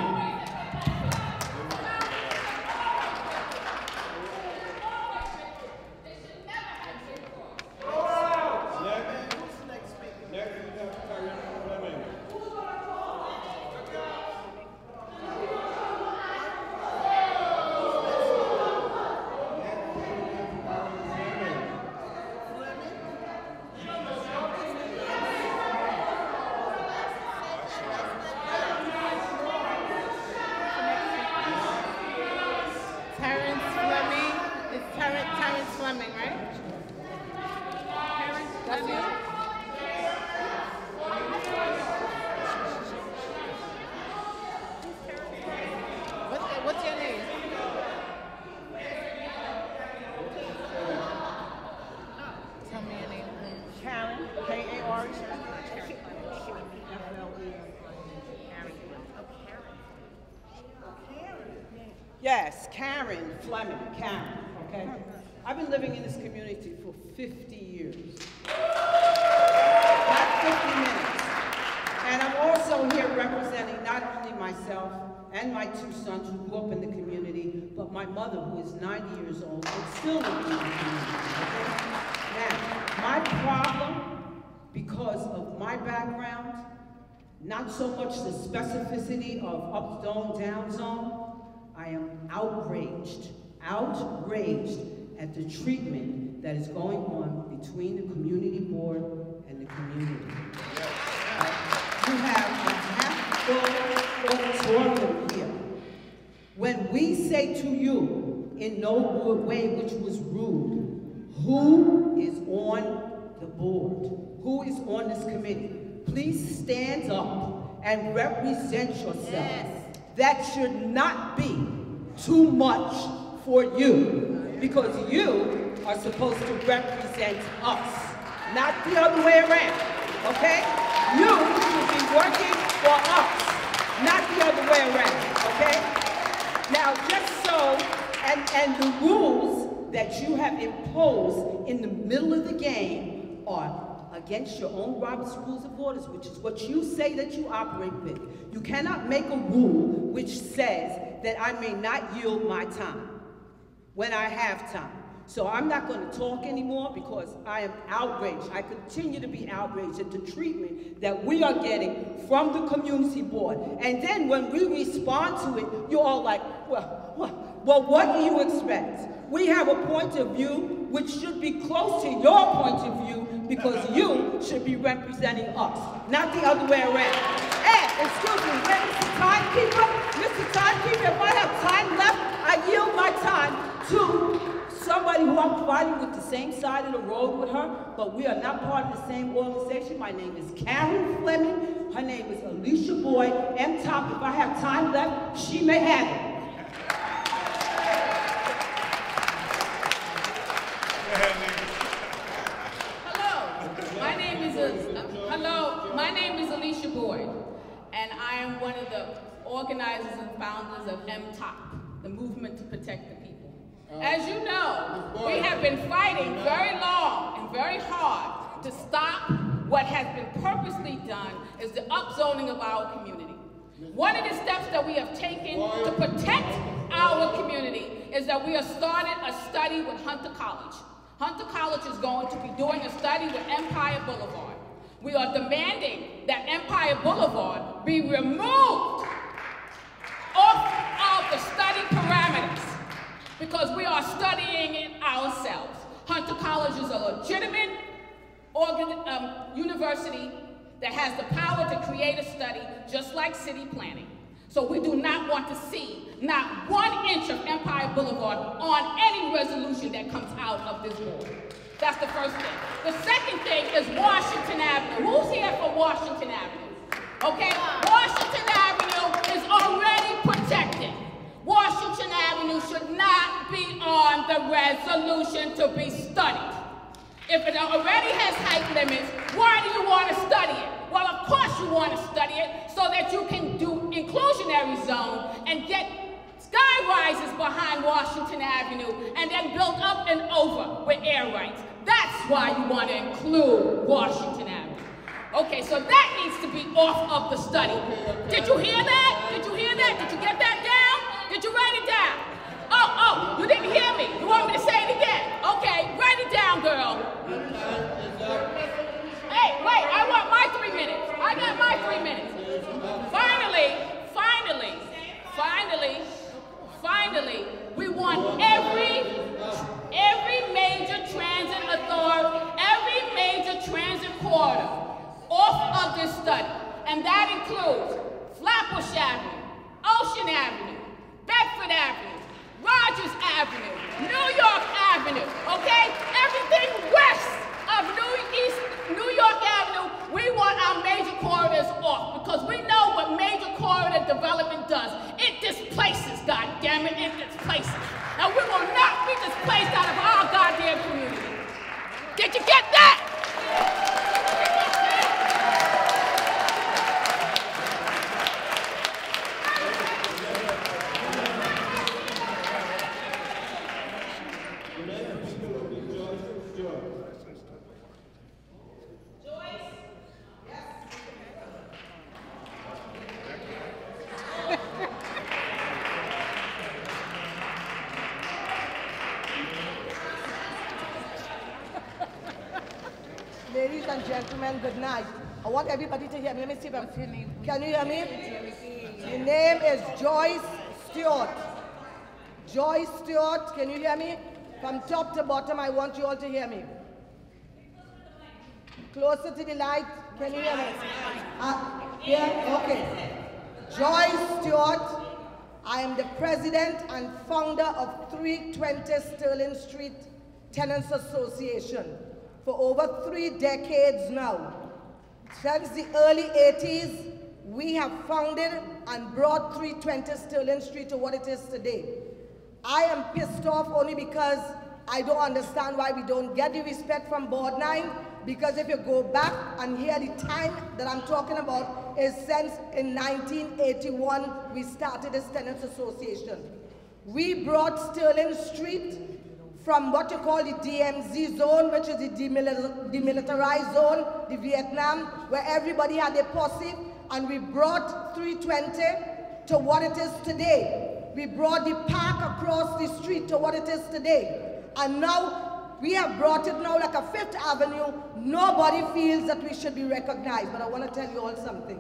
Yes, Karen Fleming, Karen, okay? I've been living in this community for 50 years. Not 50 minutes. And I'm also here representing not only myself and my 2 sons who grew up in the community, but my mother who is 90 years old and still living in the community, okay? Now, my problem, because of my background, not so much the specificity of up zone, down zone, I am outraged at the treatment that is going on between the community board and the community. You have a half-full auditorium here. When we say to you, in no way which was rude, who is on the board? Who is on this committee? Please stand up and represent yourself. Yes. That should not be too much for you, because you are supposed to represent us, not the other way around, okay? You should be working for us, not the other way around, okay? that you have imposed in the middle of the game are against your own Robert's Rules of Orders, which is what you say that you operate with. You cannot make a rule which says that I may not yield my time when I have time. So I'm not going to talk anymore because I am outraged. I continue to be outraged at the treatment that we are getting from the community board. And then when we respond to it, you're all like, well, what do you expect? We have a point of view which should be close to your point of view because you should be representing us, not the other way around. And, excuse me, Mr. Timekeeper, if I have time left, I yield my time to somebody who I'm fighting with the same side of the road with her, but we are not part of the same organization. My name is Karen Fleming. Her name is Alicia Boyd. M-Top, if I have time left, she may have it. My name is Alicia Boyd, and I am one of the organizers and founders of M-Top, the Movement to Protect the People. As you know, we have been fighting very long and very hard to stop what has been purposely done is the upzoning of our community. One of the steps that we have taken to protect our community is that we have started a study with Hunter College. Hunter College is going to be doing a study with Empire Boulevard. We are demanding that Empire Boulevard be removed off of the study parameters because we are studying it ourselves. Hunter College is a legitimate university that has the power to create a study just like city planning. So we do not want to see not 1 inch of Empire Boulevard on any resolution that comes out of this board. That's the first thing. The second thing is Washington Avenue. Who's here for Washington Avenue? Okay, Washington Avenue is already protected. Washington Avenue should not be on the resolution to be studied. If it already has height limits, why do you want to study it? Well, of course you want to study it so that you can do inclusionary zone and get sky rises behind Washington Avenue and then build up and over with air rights. That's why you want to include Washington Avenue. Okay, so that needs to be off of the study. Did you hear that? Did you hear that? Did you get that down? Did you write it down? Oh, you didn't hear me. You want me to say it again? Okay, write it down, girl. Hey, wait, I want my 3 minutes. I got my 3 minutes. Finally, we want every major transit authority, every major transit corridor off of this study. And that includes Flatbush Avenue, Ocean Avenue, Bedford Avenue, Rogers Avenue, New York Avenue, okay? Everything west of New York Avenue, we want our major corridors off because we know what major corridor development does. It displaces, goddammit, it displaces. And we will not be displaced out of our goddamn community. Did you get that? Ladies and gentlemen, good night. I want everybody to hear me. Let me see if I'm... Can you hear me? The name is Joyce Stewart. Joyce Stewart, can you hear me? From top to bottom, I want you all to hear me. Closer to the light, can you hear me? Here? Okay. Joyce Stewart, I am the president and founder of 320 Sterling Street Tenants Association. For over 3 decades now. Since the early 80s, we have founded and brought 320 Sterling Street to what it is today. I am pissed off only because I don't understand why we don't get the respect from Board 9, because if you go back and hear the time that I'm talking about is since in 1981 we started this Tenants Association. We brought Sterling Street from what you call the DMZ zone, which is the demilitarized zone, the Vietnam, where everybody had a posse, and we brought 320 to what it is today. We brought the park across the street to what it is today. And now we have brought it now like a Fifth Avenue. Nobody feels that we should be recognized. But I want to tell you all something.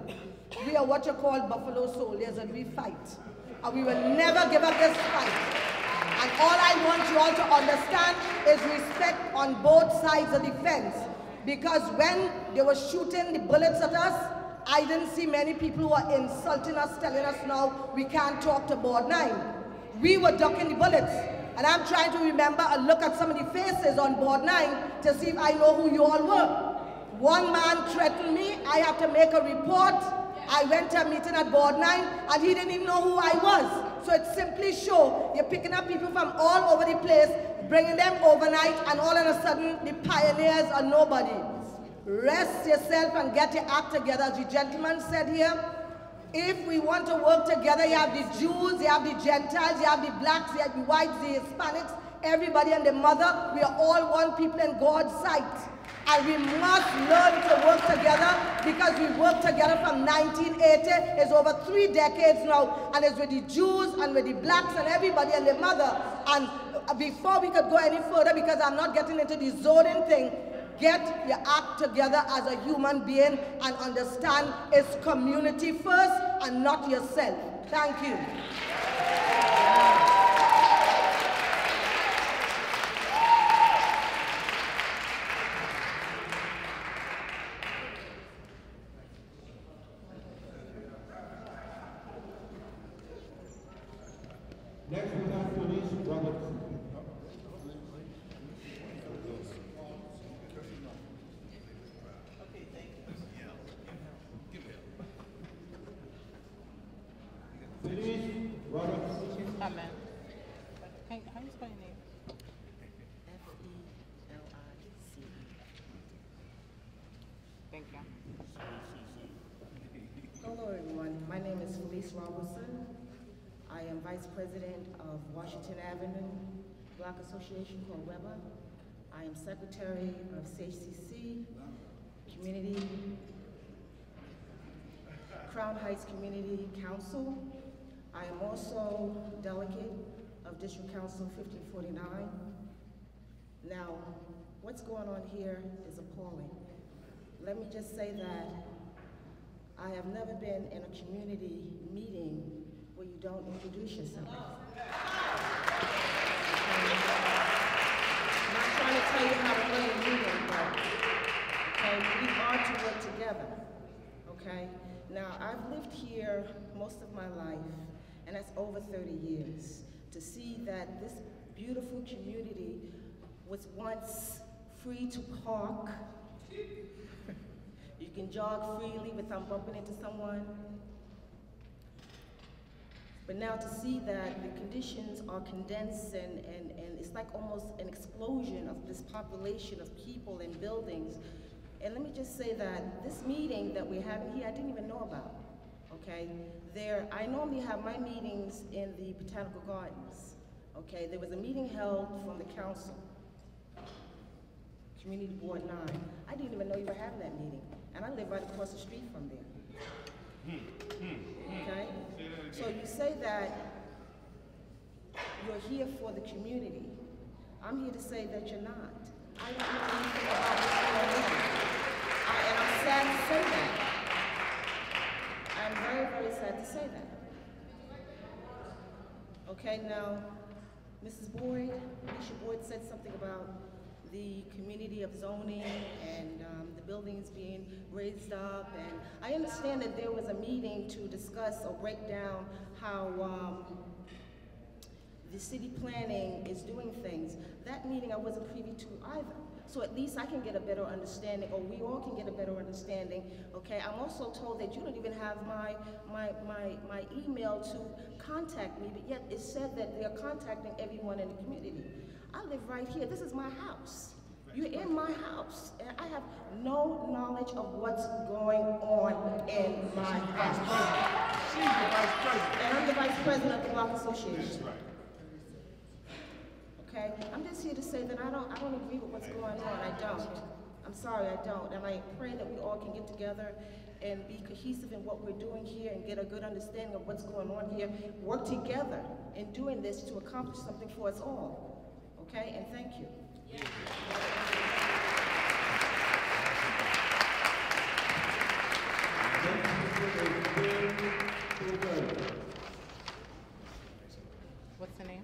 We are what you call buffalo soldiers, and we fight. And we will never give up this fight. And all I want you all to understand is respect on both sides of the fence. Because when they were shooting the bullets at us, I didn't see many people who were insulting us, telling us now we can't talk to Board 9. We were ducking the bullets. And I'm trying to remember and look at some of the faces on Board 9 to see if I know who you all were. One man threatened me. I have to make a report. I went to a meeting at Board 9 and he didn't even know who I was. So it simply shows you're picking up people from all over the place, bringing them overnight, and all of a sudden the pioneers are nobody. Rest yourself and get your act together. As the gentleman said here, if we want to work together, you have the Jews, you have the Gentiles, you have the blacks, you have the whites, the Hispanics, everybody and the mother. We are all one people in God's sight. And we must learn to work together, because we worked together from 1980. It's over 3 decades now. And it's with the Jews and with the blacks and everybody and the mother. And before we could go any further, because I'm not getting into the zoning thing, get your act together as a human being and understand it's community first and not yourself. Thank you. Next we have Felice Robertson. Felice Robertson. Amen. How you spell your name? F-E-L-I-C. Thank you. Hello everyone, my name is Felice Robertson. I am Vice President of Washington Avenue Block Association called Weber. I am Secretary of CHCC, Community, Crown Heights Community Council. I am also delegate of District Council 1549. Now, what's going on here is appalling. Let me just say that I have never been in a community meeting where you don't introduce yourself. I'm not trying to tell you how to run a meeting, but okay, we are to work together, okay? Now, I've lived here most of my life, and that's over 30 years, to see that this beautiful community was once free to park. You can jog freely without bumping into someone. But now to see that the conditions are condensed and it's like almost an explosion of this population of people and buildings. And let me just say that this meeting that we're having here, I didn't even know about, okay? I normally have my meetings in the Botanical Gardens, okay? There was a meeting held from the council, Community Board 9. I didn't even know you were having that meeting. And I live right across the street from there. Okay? So you say that you're here for the community. I'm here to say that you're not. I don't know anything about what's going on. And I'm sad to say that. I'm very, very sad to say that. Okay, now, Mrs. Boyd, Alicia Boyd said something about the community of zoning and the buildings being raised up. And I understand that there was a meeting to discuss or break down how the city planning is doing things. That meeting I wasn't privy to either. So at least I can get a better understanding, or we all can get a better understanding, okay? I'm also told that you don't even have my email to contact me, but yet it said that they're contacting everyone in the community. I live right here, this is my house. You're in my house, and I have no knowledge of what's going on in my house. She's the vice president. And I'm the vice president of the Block Association. That's right. okay? I'm just here to say that I don't agree with what's going on. I don't. I'm sorry, I don't. And I pray that we all can get together and be cohesive in what we're doing here and get a good understanding of what's going on here. Work together in doing this to accomplish something for us all. Okay? And thank you. What's the name?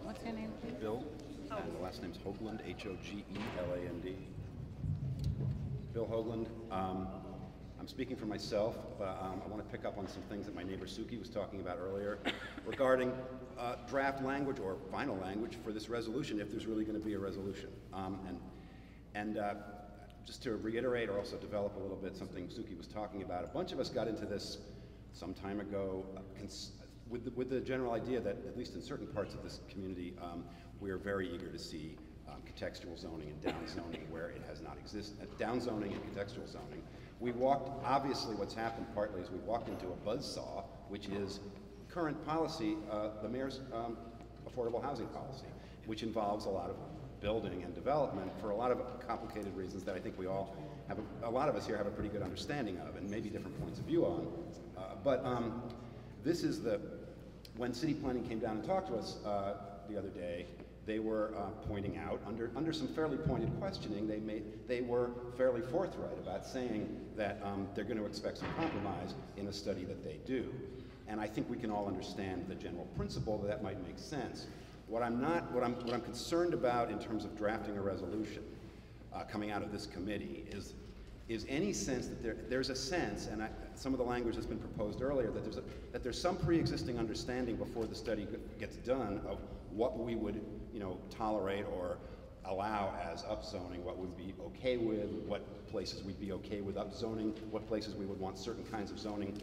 What's your name, please? Bill, and the last name's Hoagland, H-O-G-E-L-A-N-D. Bill Hoagland. I'm speaking for myself, but I want to pick up on some things that my neighbor Suki was talking about earlier regarding draft language or final language for this resolution, if there's really going to be a resolution. Just to reiterate or also develop a little bit something Suki was talking about, a bunch of us got into this some time ago with the general idea that, at least in certain parts of this community, we are very eager to see contextual zoning and down zoning where it has not existed. Down zoning and contextual zoning. We walked, obviously what's happened partly is we walked into a buzzsaw, which is current policy, the mayor's affordable housing policy, which involves a lot of building and development for a lot of complicated reasons that I think we all have, a lot of us here have a pretty good understanding of and maybe different points of view on. This is when city planning came down and talked to us the other day, they were pointing out, under some fairly pointed questioning, they were fairly forthright about saying that they're going to expect some compromise in a study that they do. And I think we can all understand the general principle that might make sense. What I'm concerned about in terms of drafting a resolution coming out of this committee is any sense that there's a sense, and some of the language that's been proposed earlier, that there's some pre-existing understanding before the study gets done of what we would, tolerate or allow as upzoning, what we'd be okay with, what places we'd be okay with upzoning, what places we would want certain kinds of zoning,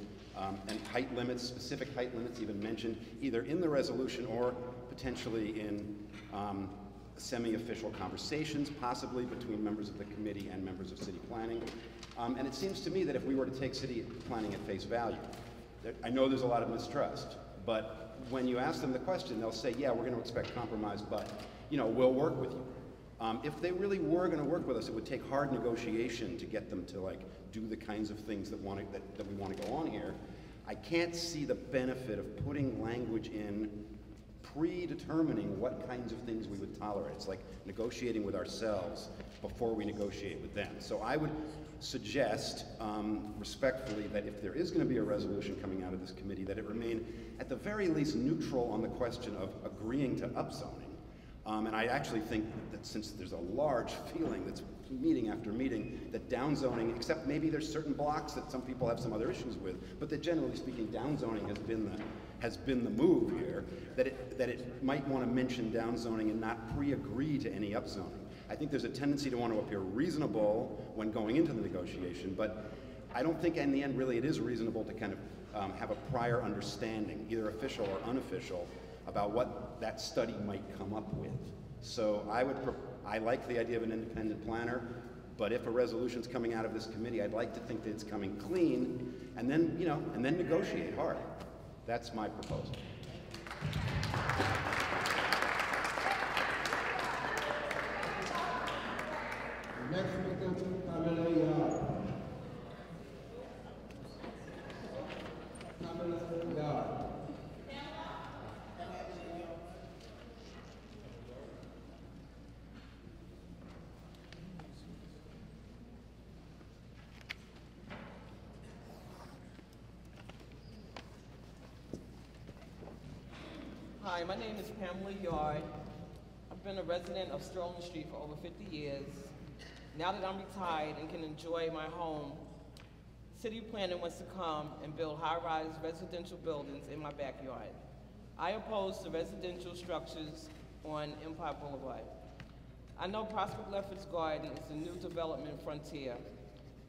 and height limits, specific height limits even mentioned either in the resolution or potentially in semi-official conversations, possibly between members of the committee and members of city planning. And it seems to me that if we were to take city planning at face value, I know there's a lot of mistrust, but when you ask them the question, they'll say, yeah, we're going to expect compromise, but we'll work with you. If they really were going to work with us, it would take hard negotiation to get them to do the kinds of things that we want to go on here. I can't see the benefit of putting language in predetermining what kinds of things we would tolerate. It's like negotiating with ourselves before we negotiate with them. So I would suggest respectfully that if there is going to be a resolution coming out of this committee, that it remain at the very least neutral on the question of agreeing to upzoning. And I actually think that since there's a large feeling that's meeting after meeting that downzoning, except maybe there's certain blocks that some people have some other issues with, but that generally speaking downzoning has been the move here, that it might want to mention downzoning and not pre-agree to any upzoning. I think there's a tendency to want to appear reasonable when going into the negotiation, but I don't think in the end really it is reasonable to kind of have a prior understanding, either official or unofficial, about what that study might come up with. So I like the idea of an independent planner, but if a resolution's coming out of this committee, I'd like to think that it's coming clean, and then negotiate hard. That's my proposal. Next speaker, Pamela Yard. Pamela Yard. Hi, my name is Pamela Yard. I've been a resident of Sterling Street for over 50 years. Now that I'm retired and can enjoy my home, city planning wants to come and build high-rise residential buildings in my backyard. I oppose the residential structures on Empire Boulevard. I know Prospect Lefferts Garden is a new development frontier.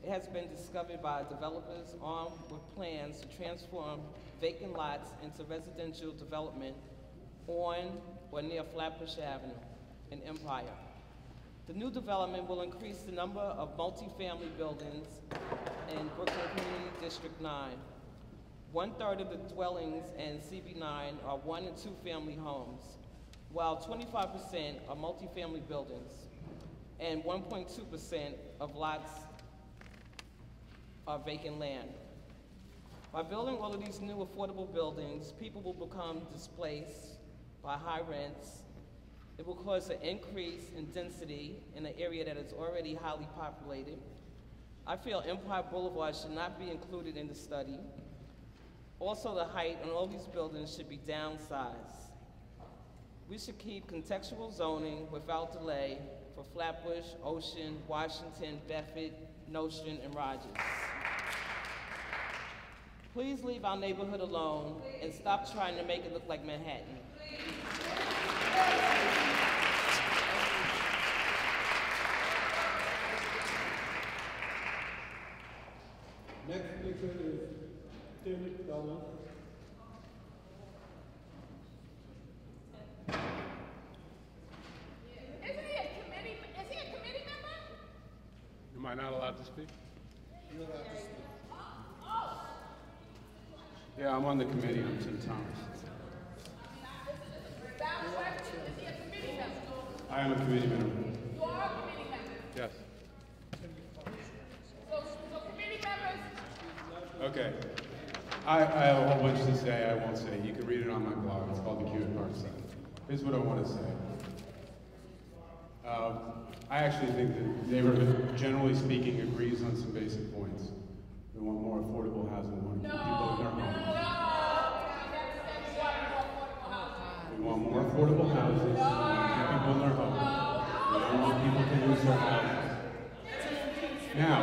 It has been discovered by developers armed with plans to transform vacant lots into residential development on or near Flatbush Avenue in Empire. The new development will increase the number of multifamily buildings in Brooklyn Community District 9. 1/3 of the dwellings in CB9 are 1 and 2 family homes, while 25% are multifamily buildings, and 1.2% of lots are vacant land. By building all of these new affordable buildings, people will become displaced by high rents. It will cause an increase in density in an area that is already highly populated. I feel Empire Boulevard should not be included in the study. Also, the height on all these buildings should be downsized. We should keep contextual zoning without delay for Flatbush, Ocean, Washington, Bedford, Nostrand, and Rogers. Please leave our neighborhood alone and stop trying to make it look like Manhattan. Next speaker is Tim Thomas. Is he a committee member? Am I not allowed to speak? You're allowed to speak. Yeah, I'm on the committee. I'm Tim Thomas. I am a committee member. You are a committee member. Yes. So committee members. Okay. I have a whole bunch to say. I won't say. You can read it on my blog. It's called The Cute Park Side. Here's what I want to say. I actually think the neighborhood, generally speaking, agrees on some basic points. We want more affordable housing. We want people in their homes. We want more affordable houses. We want to keep people in their homes. We don't want people to lose their houses. Now,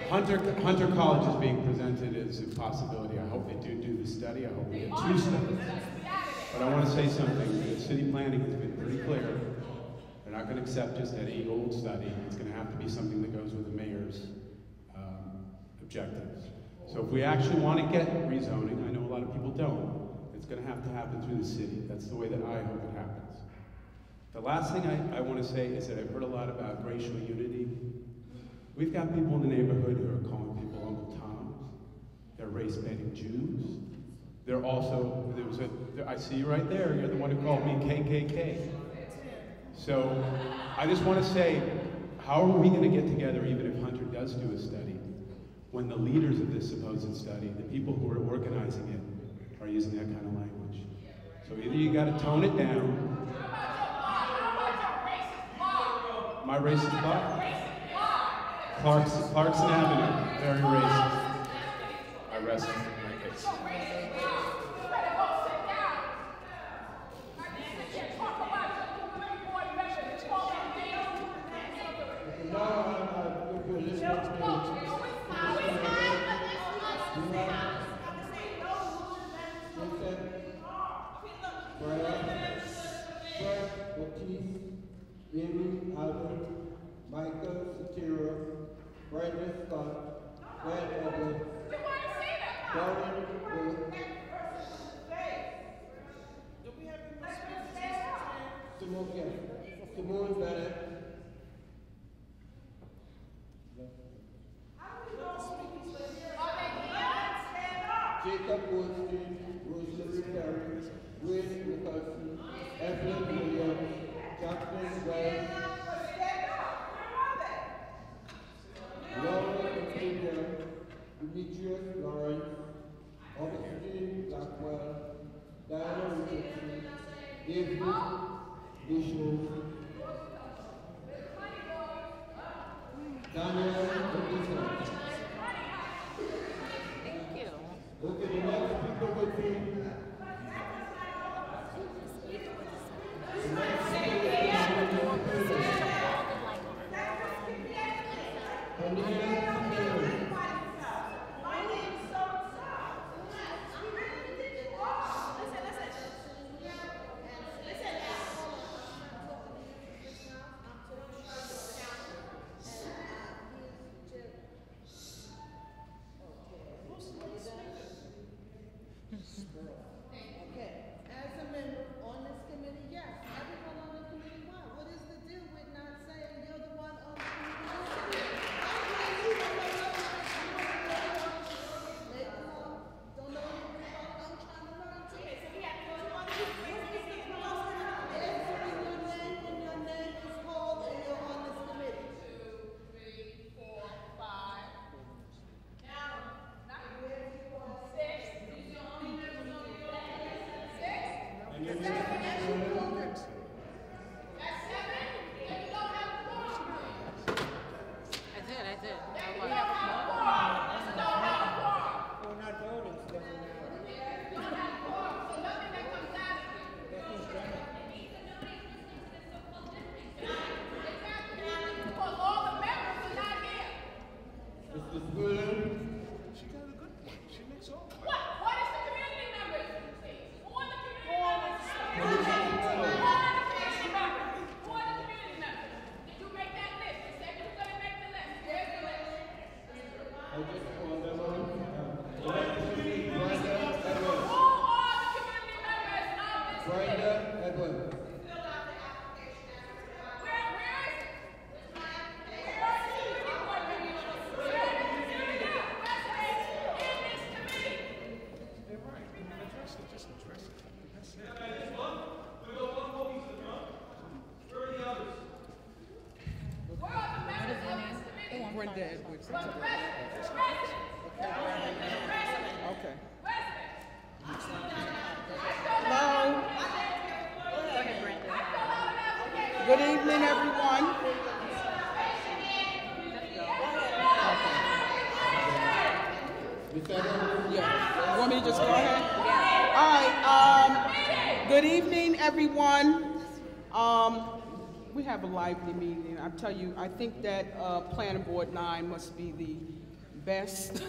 Hunter College is being presented as a possibility. I hope they do the study. I hope we get 2 studies. But I want to say something. The city planning has been pretty clear. They're not going to accept just any old study. It's going to have to be something that goes with the mayor's objectives. So if we actually want to get rezoning, I know a lot of people don't, it's going to happen through the city. That's the way that I hope it happens. The last thing I want to say is that I've heard a lot about racial unity. We've got people in the neighborhood who are calling people Uncle Toms. They're race-baiting Jews. They're also, I see you right there, you're the one who called me KKK. So I just want to say, how are we going to get together even if Hunter does do a study when the leaders of this supposed study, the people who are organizing it, are using that kind of language? So either you got to tone it down. My racist blog? Clarkson Avenue, very racist. I rest my case. Amy Albert, Michael Satiro, Brandon Scott, Brad Evans, Darren Wood, Simone Bennett, Jacob Goldstein, Rosemary Perry, Wayne Nicholson, Evelyn Williams, Jacqueline Wells, Laura Confuria, Demetrius Lawrence, Augustine Blackwell, Diana Richardson, David Bishop, Daniel Robinson. Thank you. Okay, the next speaker will be Brenda Edwards. Okay. Hello. Go ahead, Brenda. Good evening, everyone. Yeah. You want me to just go ahead? All right. Good evening, everyone. We have a lively meeting. I tell you, I think that Planning Board 9 must be the best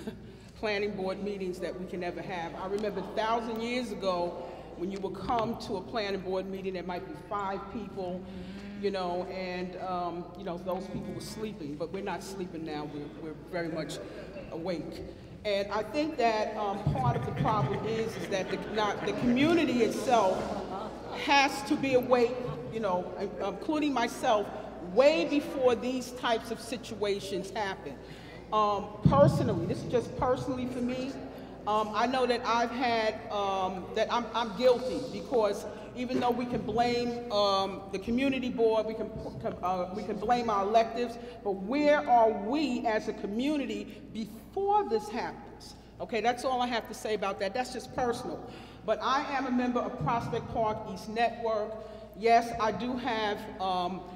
planning board meetings that we can ever have. I remember 1,000 years ago when you would come to a planning board meeting, there might be 5 people, you know, and you know, those people were sleeping, but we're not sleeping now. We're very much awake. And I think that part of the problem is that the community itself has to be awake, you know, including myself, way before these types of situations happen. Personally, this is just personally for me, I know that I've had, that I'm guilty, because even though we can blame the community board, we can blame our electives, but where are we as a community before this happens? Okay, that's all I have to say about that. That's just personal. But I am a member of Prospect Park East Network. Yes, I do have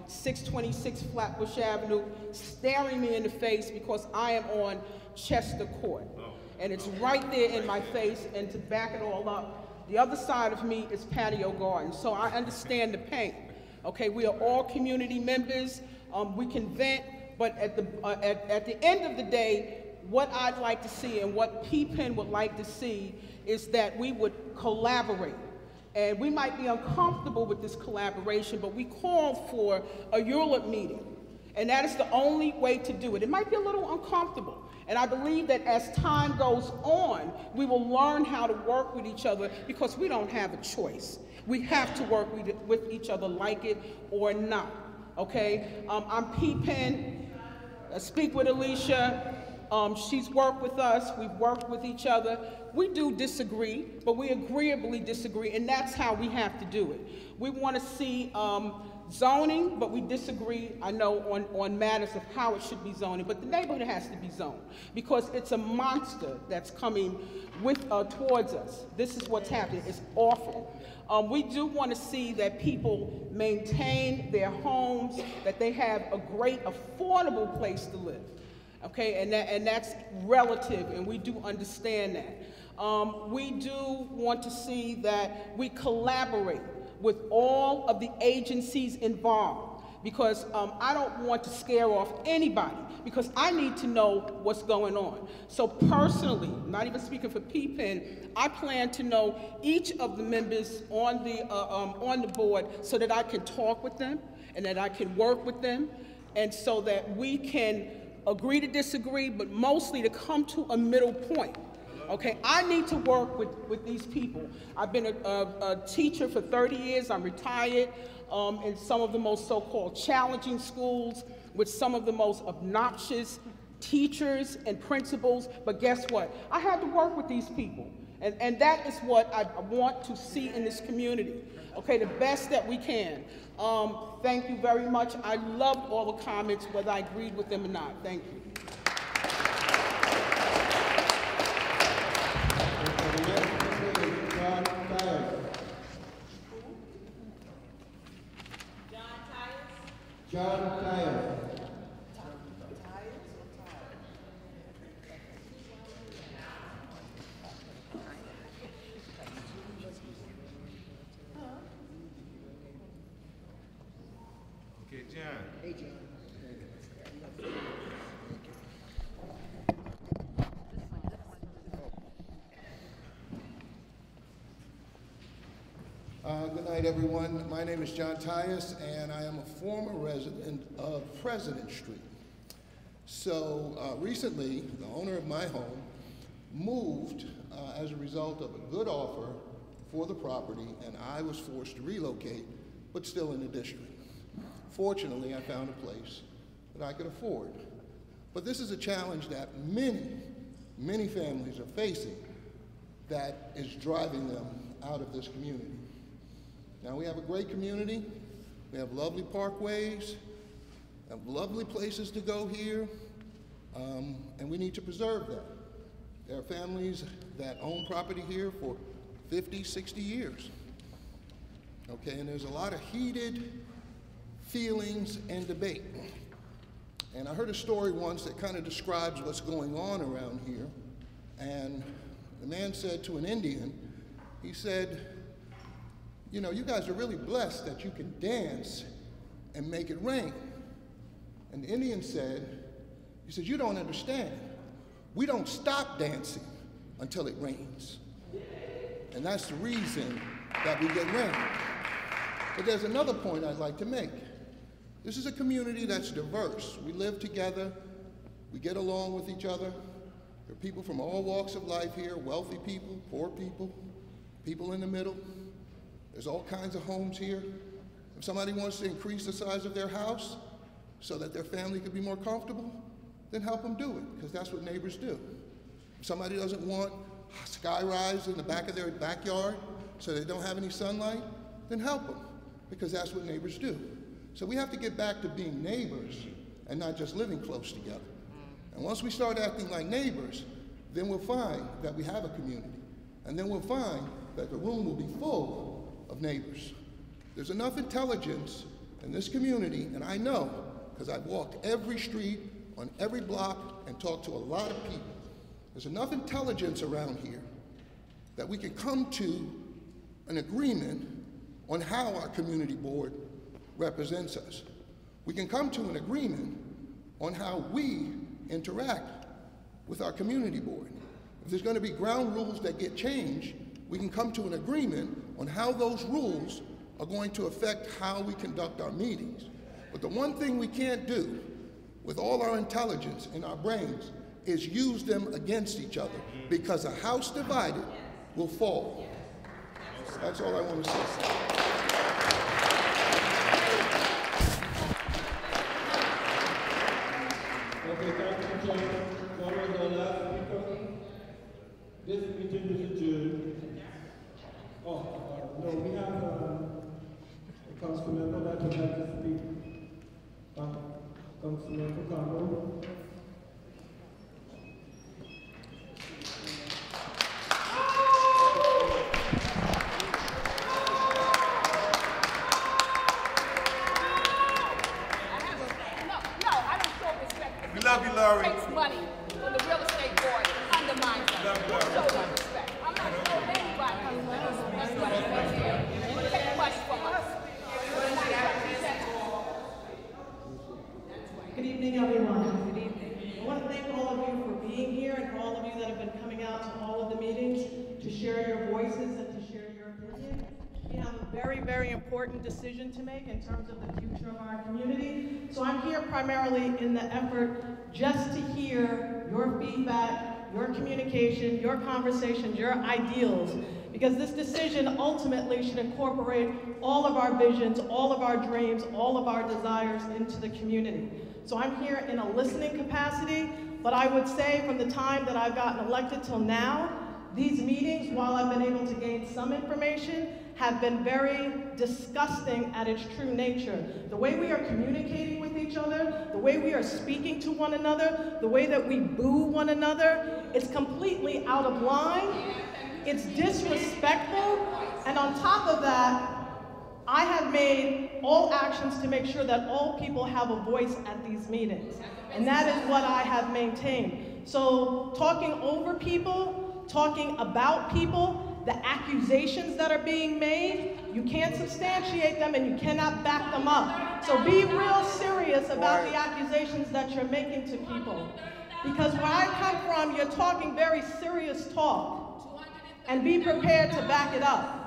626 Flatbush Avenue staring me in the face because I am on Chester Court. And it's right there in my face, and to back it all up, the other side of me is Patio Garden. So I understand the pain. Okay, we are all community members. We can vent, but at the end of the day, what I'd like to see and what PPEN would like to see is that we would collaborate. And we might be uncomfortable with this collaboration, but we called for a ULURP meeting. And that is the only way to do it. It might be a little uncomfortable. And I believe that as time goes on, we will learn how to work with each other, because we don't have a choice. We have to work with each other, like it or not. Okay? I'm PPEN. I speak with Alicia. She's worked with us. We've worked with each other. We do disagree, but we agreeably disagree, and that's how we have to do it. We want to see zoning, but we disagree, I know, on matters of how it should be zoning, but the neighborhood has to be zoned, because it's a monster that's coming towards us. This is what's happening. It's awful. We do want to see that people maintain their homes, that they have a great, affordable place to live. Okay, and that's relative, and we do understand that. We do want to see that we collaborate with all of the agencies involved, because I don't want to scare off anybody, because I need to know what's going on. So personally, not even speaking for PPEN, I plan to know each of the members on the board so that I can talk with them and that I can work with them, and so that we can agree to disagree, but mostly to come to a middle point. Okay, I need to work with these people. I've been a teacher for 30 years. I'm retired in some of the most so-called challenging schools with some of the most obnoxious teachers and principals. But guess what? I had to work with these people. And that is what I want to see in this community. Okay, the best that we can. Thank you very much. I loved all the comments, whether I agreed with them or not. Thank you. John Tyers. Okay, John. Hey, John. Good night, everyone. My name is John Tyus, and I am a former resident of President Street. So recently, the owner of my home moved as a result of a good offer for the property, and I was forced to relocate, but still in the district. Fortunately, I found a place that I could afford. But this is a challenge that many families are facing that is driving them out of this community. Now, we have a great community. We have lovely parkways, have lovely places to go here, and we need to preserve that. There are families that own property here for 50, 60 years. Okay, and there's a lot of heated feelings and debate. And I heard a story once that kind of describes what's going on around here. And the man said to an Indian, he said, you know, you guys are really blessed that you can dance and make it rain. And the Indian said, he said, you don't understand. We don't stop dancing until it rains. And that's the reason that we get rain. But there's another point I'd like to make. This is a community that's diverse. We live together, we get along with each other. There are people from all walks of life here, wealthy people, poor people, people in the middle. There's all kinds of homes here. If somebody wants to increase the size of their house so that their family could be more comfortable, then help them do it, because that's what neighbors do. If somebody doesn't want a skyrise in the back of their backyard so they don't have any sunlight, then help them, because that's what neighbors do. So we have to get back to being neighbors and not just living close together. And once we start acting like neighbors, then we'll find that we have a community. And then we'll find that the room will be full of neighbors. There's enough intelligence in this community, and I know, because I've walked every street, on every block, and talked to a lot of people. There's enough intelligence around here that we can come to an agreement on how our community board represents us. We can come to an agreement on how we interact with our community board. If there's going to be ground rules that get changed, we can come to an agreement on how those rules are going to affect how we conduct our meetings. But the one thing we can't do with all our intelligence in our brains is use them against each other, because a house divided will fall. That's all I want to say. Okay, thank you, John. One of the last speaker. This meeting is adjourned. Oh, no, we have a council member that would like to speak. Councilmember Campbell. Love you, Laurie. Takes money from the real estate board and undermines them. Love you, Laurie. Show them respect. I'm not showing anybody respect here. Take money from us. Good evening, everyone. Good evening. I want to thank all of you for being here and for all of you that have been coming out to all of the meetings to share your voices and to share your opinion. We have a very, very important decision to make in terms of the future of our community. So I'm here primarily in the effort just to hear your feedback, your communication, your conversations, your ideals, because this decision ultimately should incorporate all of our visions, all of our dreams, all of our desires into the community. So I'm here in a listening capacity, but I would say from the time that I've gotten elected till now, these meetings, while I've been able to gain some information, have been very disgusting at its true nature. The way we are communicating with each other, the way we are speaking to one another, the way that we boo one another, it's completely out of line, it's disrespectful, and on top of that, I have made all actions to make sure that all people have a voice at these meetings. And that is what I have maintained. So talking over people, talking about people, the accusations that are being made, you can't substantiate them and you cannot back them up. So be real serious about the accusations that you're making to people. Because where I come from, you're talking very serious talk. And be prepared to back it up.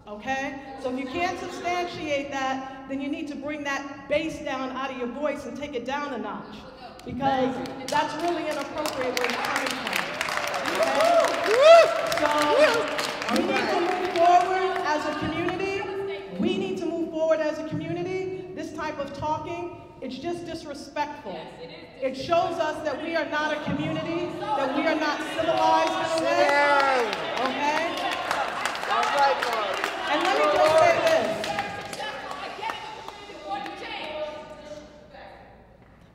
Okay? So if you can't substantiate that, then you need to bring that bass down out of your voice and take it down a notch. Because that's really inappropriate where you're coming from. Okay? So we need to move forward as a community. We need to move forward as a community. This type of talking, it's just disrespectful. It shows us that we are not a community, that we are not civilized in a way. Okay? And let me just say this.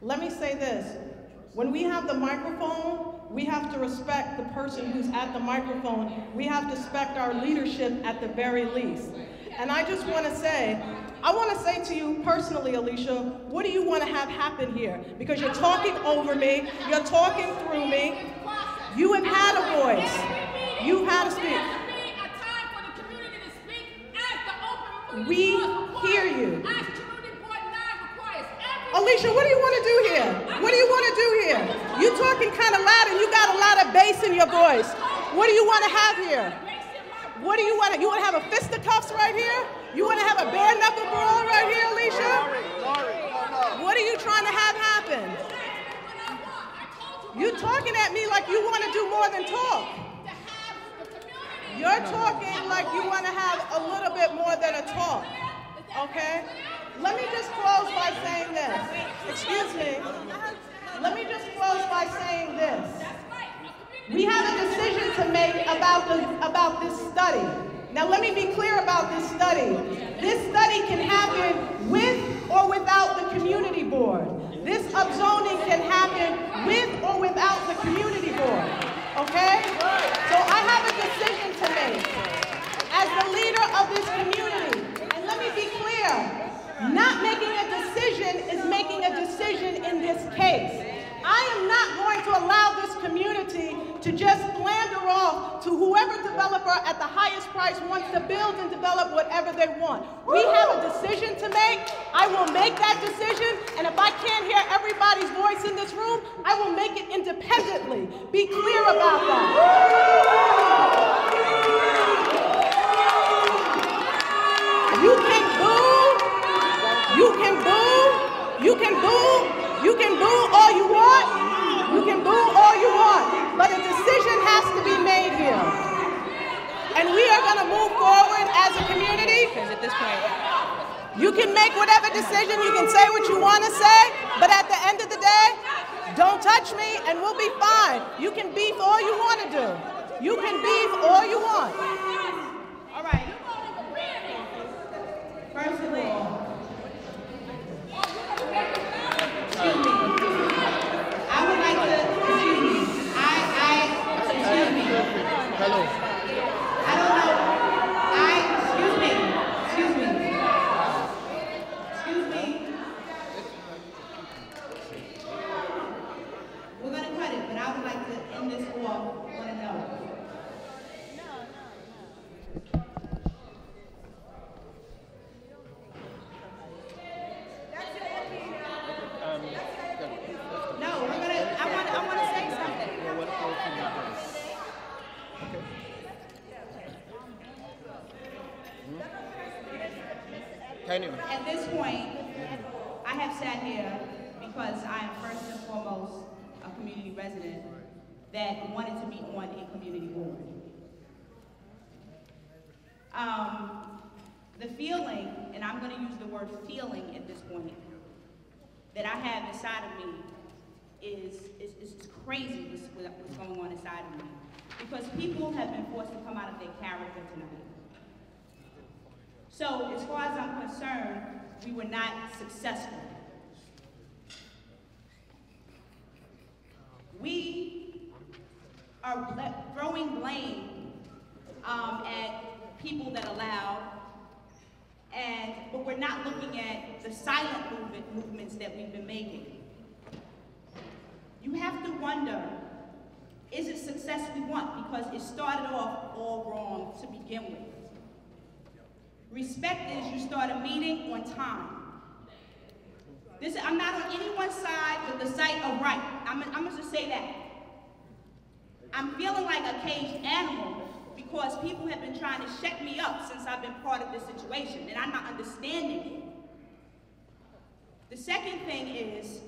Let me say this. When we have the microphone, we have to respect the person who's at the microphone. We have to respect our leadership at the very least. And I just want to say, I want to say to you personally, Alicia, what do you want to have happen here? Because you're talking over me, you're talking through me. You have had a voice. You've had to speak. We hear you. Alicia, what do you want to do here? What do you want to do here? You're talking kind of loud and you got a lot of bass in your voice. What do you want to have here? What do you want to have a fisticuffs right here? You want to have a bare knuckle brawl right here, Alicia? What are you trying to have happen? You're talking at me like you want to do more than talk. You're talking like you want to have a little bit more than a talk, okay? Let me just close by saying this. Excuse me. Let me just close by saying this. We have a decision to make about this study. Now let me be clear about this study. This study can happen with or without the community board. This upzoning can happen with or without the community board. Okay? So I have a decision to make as the leader of this community. And let me be clear. Not making a decision is making a decision in this case. I am not going to allow this community to just slander off to whoever developer at the highest price wants to build and develop whatever they want. We have a decision to make. I will make that decision, and if I can't hear everybody's voice in this room, I will make it independently. Be clear about that. You can boo. You can boo. You can boo. You can boo all you want. You can boo all you want. But a decision has to be made here. And we are going to move forward as a community. Because at this point, you can make whatever decision, you can say what you want to say, but at the end of the day, don't touch me and we'll be fine. You can beef all you want to do. You can beef all you want. All right. First of all, excuse me. I would like to, excuse me. Excuse me. Hello. I don't know. Excuse me. Excuse me. We're going to cut it, but I would like to end this off on a note. At this point, I have sat here because I am first and foremost a community resident that wanted to be on a community board. The feeling, and I'm going to use the word feeling at this point, that I have inside of me is crazy what's going on inside of me. Because people have been forced to come out of their character tonight. So, as far as I'm concerned, we were not successful. We are throwing blame at people that allowed, but we're not looking at the silent movements that we've been making. You have to wonder, is it success we want? Because it started off all wrong to begin with. Respect is you start a meeting on time. I'm not on anyone's side with the site of right. I'm gonna just say that. I'm feeling like a caged animal because people have been trying to shut me up since I've been part of this situation, and I'm not understanding it. The second thing is,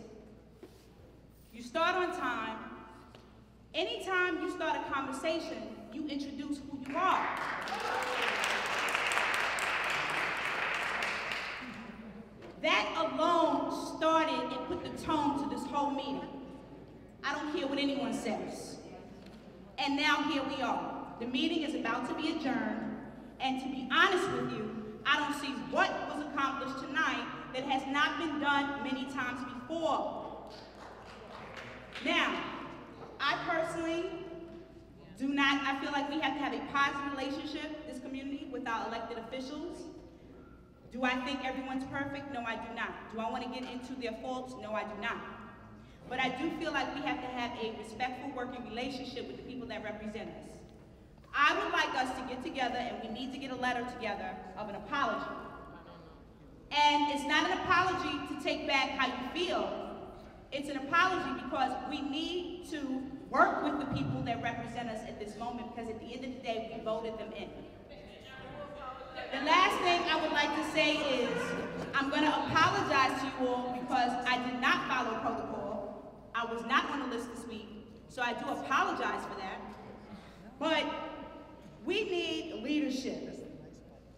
you start on time. Anytime you start a conversation, you introduce who you are. That alone started and put the tone to this whole meeting. I don't care what anyone says. And now here we are. The meeting is about to be adjourned, and to be honest with you, I don't see what was accomplished tonight that has not been done many times before. Now, I personally do not, I feel like we have to have a positive relationship, this community, with our elected officials. Do I think everyone's perfect? No, I do not. Do I want to get into their faults? No, I do not. But I do feel like we have to have a respectful working relationship with the people that represent us. I would like us to get together, and we need to get a letter together of an apology. And it's not an apology to take back how you feel. It's an apology because we need to work with the people that represent us at this moment, because at the end of the day, we voted them in. The last thing I would like to say is, I'm going to apologize to you all because I did not follow protocol. I was not on the list to speak, so I do apologize for that. But we need leadership,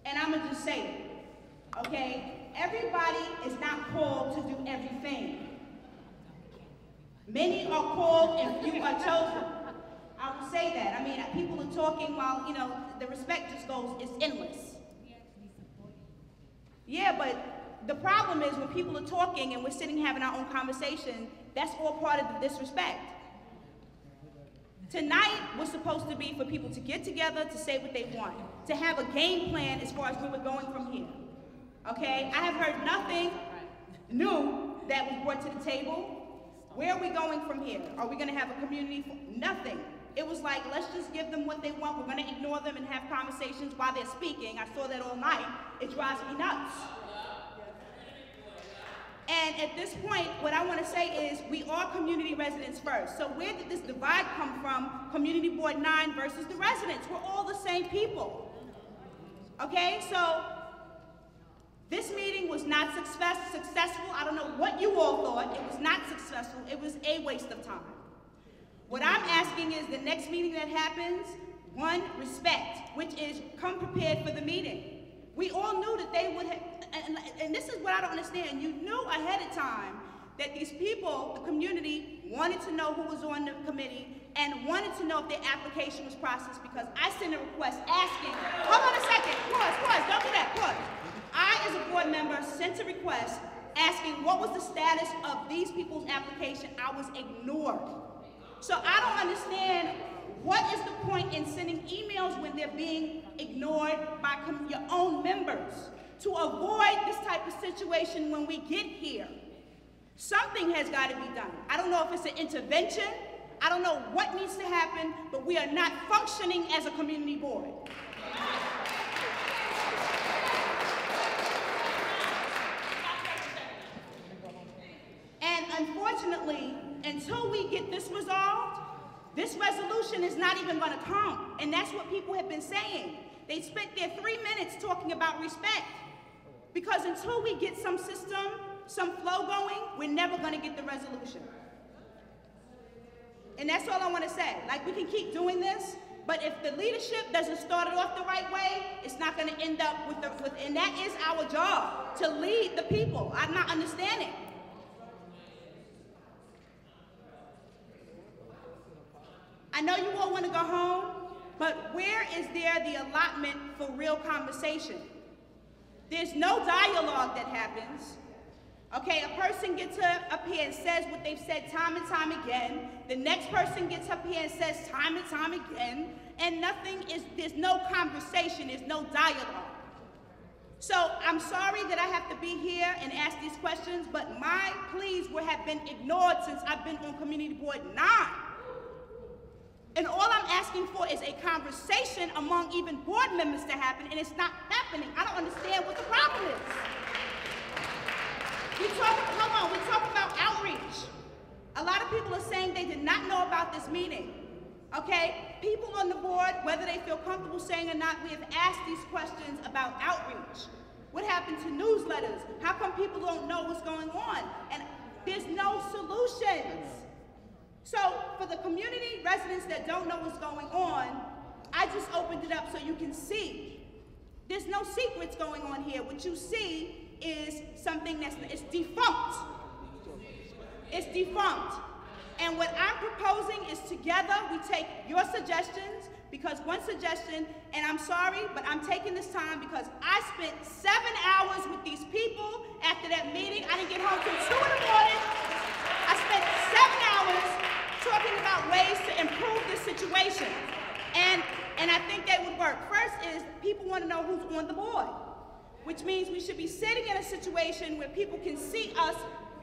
and I'm going to just say it, okay? Everybody is not called to do everything. Many are called and few are chosen. I will say that. I mean, people are talking while, you know, the respect just goes, it's endless. Yeah, but the problem is when people are talking and we're sitting having our own conversation, that's all part of the disrespect. Tonight was supposed to be for people to get together, to say what they want, to have a game plan as far as where we're going from here. Okay? I have heard nothing new that was brought to the table. Where are we going from here? Are we going to have a community? Nothing. It was like, let's just give them what they want. We're going to ignore them and have conversations while they're speaking. I saw that all night. It drives me nuts. And at this point, what I want to say is we are community residents first. So where did this divide come from? Community Board 9 versus the residents. We're all the same people. Okay, so this meeting was not successful. I don't know what you all thought. It was not successful. It was a waste of time. What I'm asking is the next meeting that happens, one, respect, which is come prepared for the meeting. We all knew that they would have, and this is what I don't understand. You knew ahead of time that these people, the community, wanted to know who was on the committee and wanted to know if their application was processed, because I sent a request asking, hold on a second, pause, don't do that, pause. I, as a board member, sent a request asking what was the status of these people's application. I was ignored. So I don't understand what is the point in sending emails when they're being ignored by your own members to avoid this type of situation when we get here. Something has got to be done. I don't know if it's an intervention. I don't know what needs to happen, but we are not functioning as a community board. And unfortunately, until we get this resolved, this resolution is not even going to come. And that's what people have been saying. They spent their 3 minutes talking about respect. Because until we get some system, some flow going, we're never going to get the resolution. And that's all I want to say. Like, we can keep doing this, but if the leadership doesn't start it off the right way, it's not going to end up with, and that is our job, to lead the people. I'm not understanding. I know you all want to go home, but where is there the allotment for real conversation? There's no dialogue that happens. Okay, a person gets up here and says what they've said time and time again. The next person gets up here and says time and time again, and there's no conversation, there's no dialogue. So I'm sorry that I have to be here and ask these questions, but my pleas have been ignored since I've been on Community Board 9. And all I'm asking for is a conversation among even board members to happen, and it's not happening. I don't understand what the problem is. We talk about outreach. A lot of people are saying they did not know about this meeting. Okay? People on the board, whether they feel comfortable saying or not, we have asked these questions about outreach. What happened to newsletters? How come people don't know what's going on? And there's no solutions. So for the community residents that don't know what's going on, I just opened it up so you can see. There's no secrets going on here. What you see is something it's defunct. It's defunct. And what I'm proposing is together we take your suggestions, because one suggestion, and I'm sorry, but I'm taking this time because I spent 7 hours with these people after that meeting. I didn't get home till 2 in the morning. I spent 7 hours people want to know who's on the board, which means we should be sitting in a situation where people can see us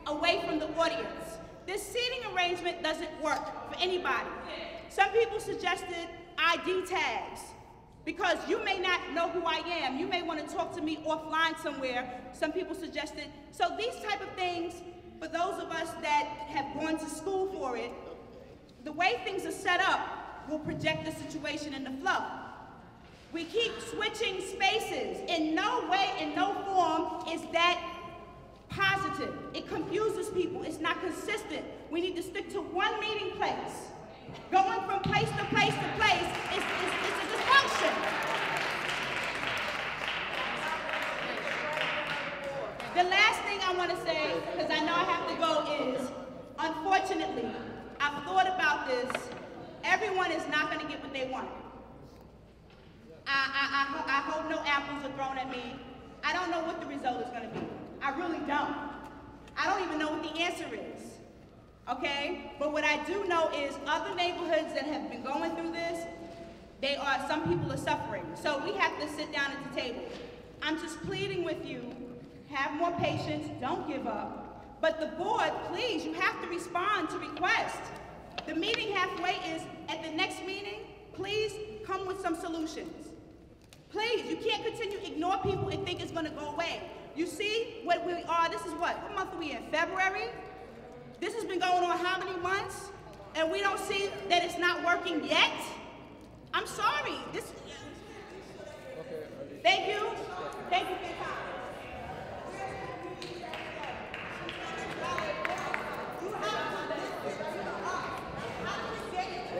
away from the audience. This seating arrangement doesn't work for anybody. Some people suggested ID tags, because you may not know who I am. You may want to talk to me offline somewhere. Some people suggested. So these type of things, for those of us that have gone to school for it, the way things are set up will project the situation in the flow. We keep switching spaces. In no way, in no form is that positive. It confuses people. It's not consistent. We need to stick to one meeting place. Going from place to place to place is a dysfunction. The last thing I want to say, because I know I have to go, is, unfortunately, I've thought about this. Everyone is not going to get what they want. I hope no apples are thrown at me. I don't know what the result is going to be. I really don't. I don't even know what the answer is. Okay? But what I do know is other neighborhoods that have been going through this, some people are suffering. So we have to sit down at the table. I'm just pleading with you, have more patience, don't give up. But the board, please, you have to respond to requests. The meeting halfway is, at the next meeting, please come with some solutions. Please, you can't continue to ignore people and think it's gonna go away. You see what we are, this is what month are we in, February? This has been going on how many months? And we don't see that it's not working yet? I'm sorry, thank you. Thank you for your time.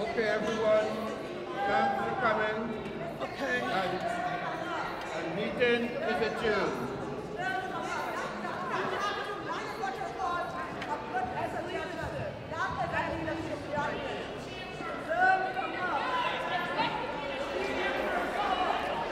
Okay, everyone, thanks for coming. Okay. And meeting is adjourned.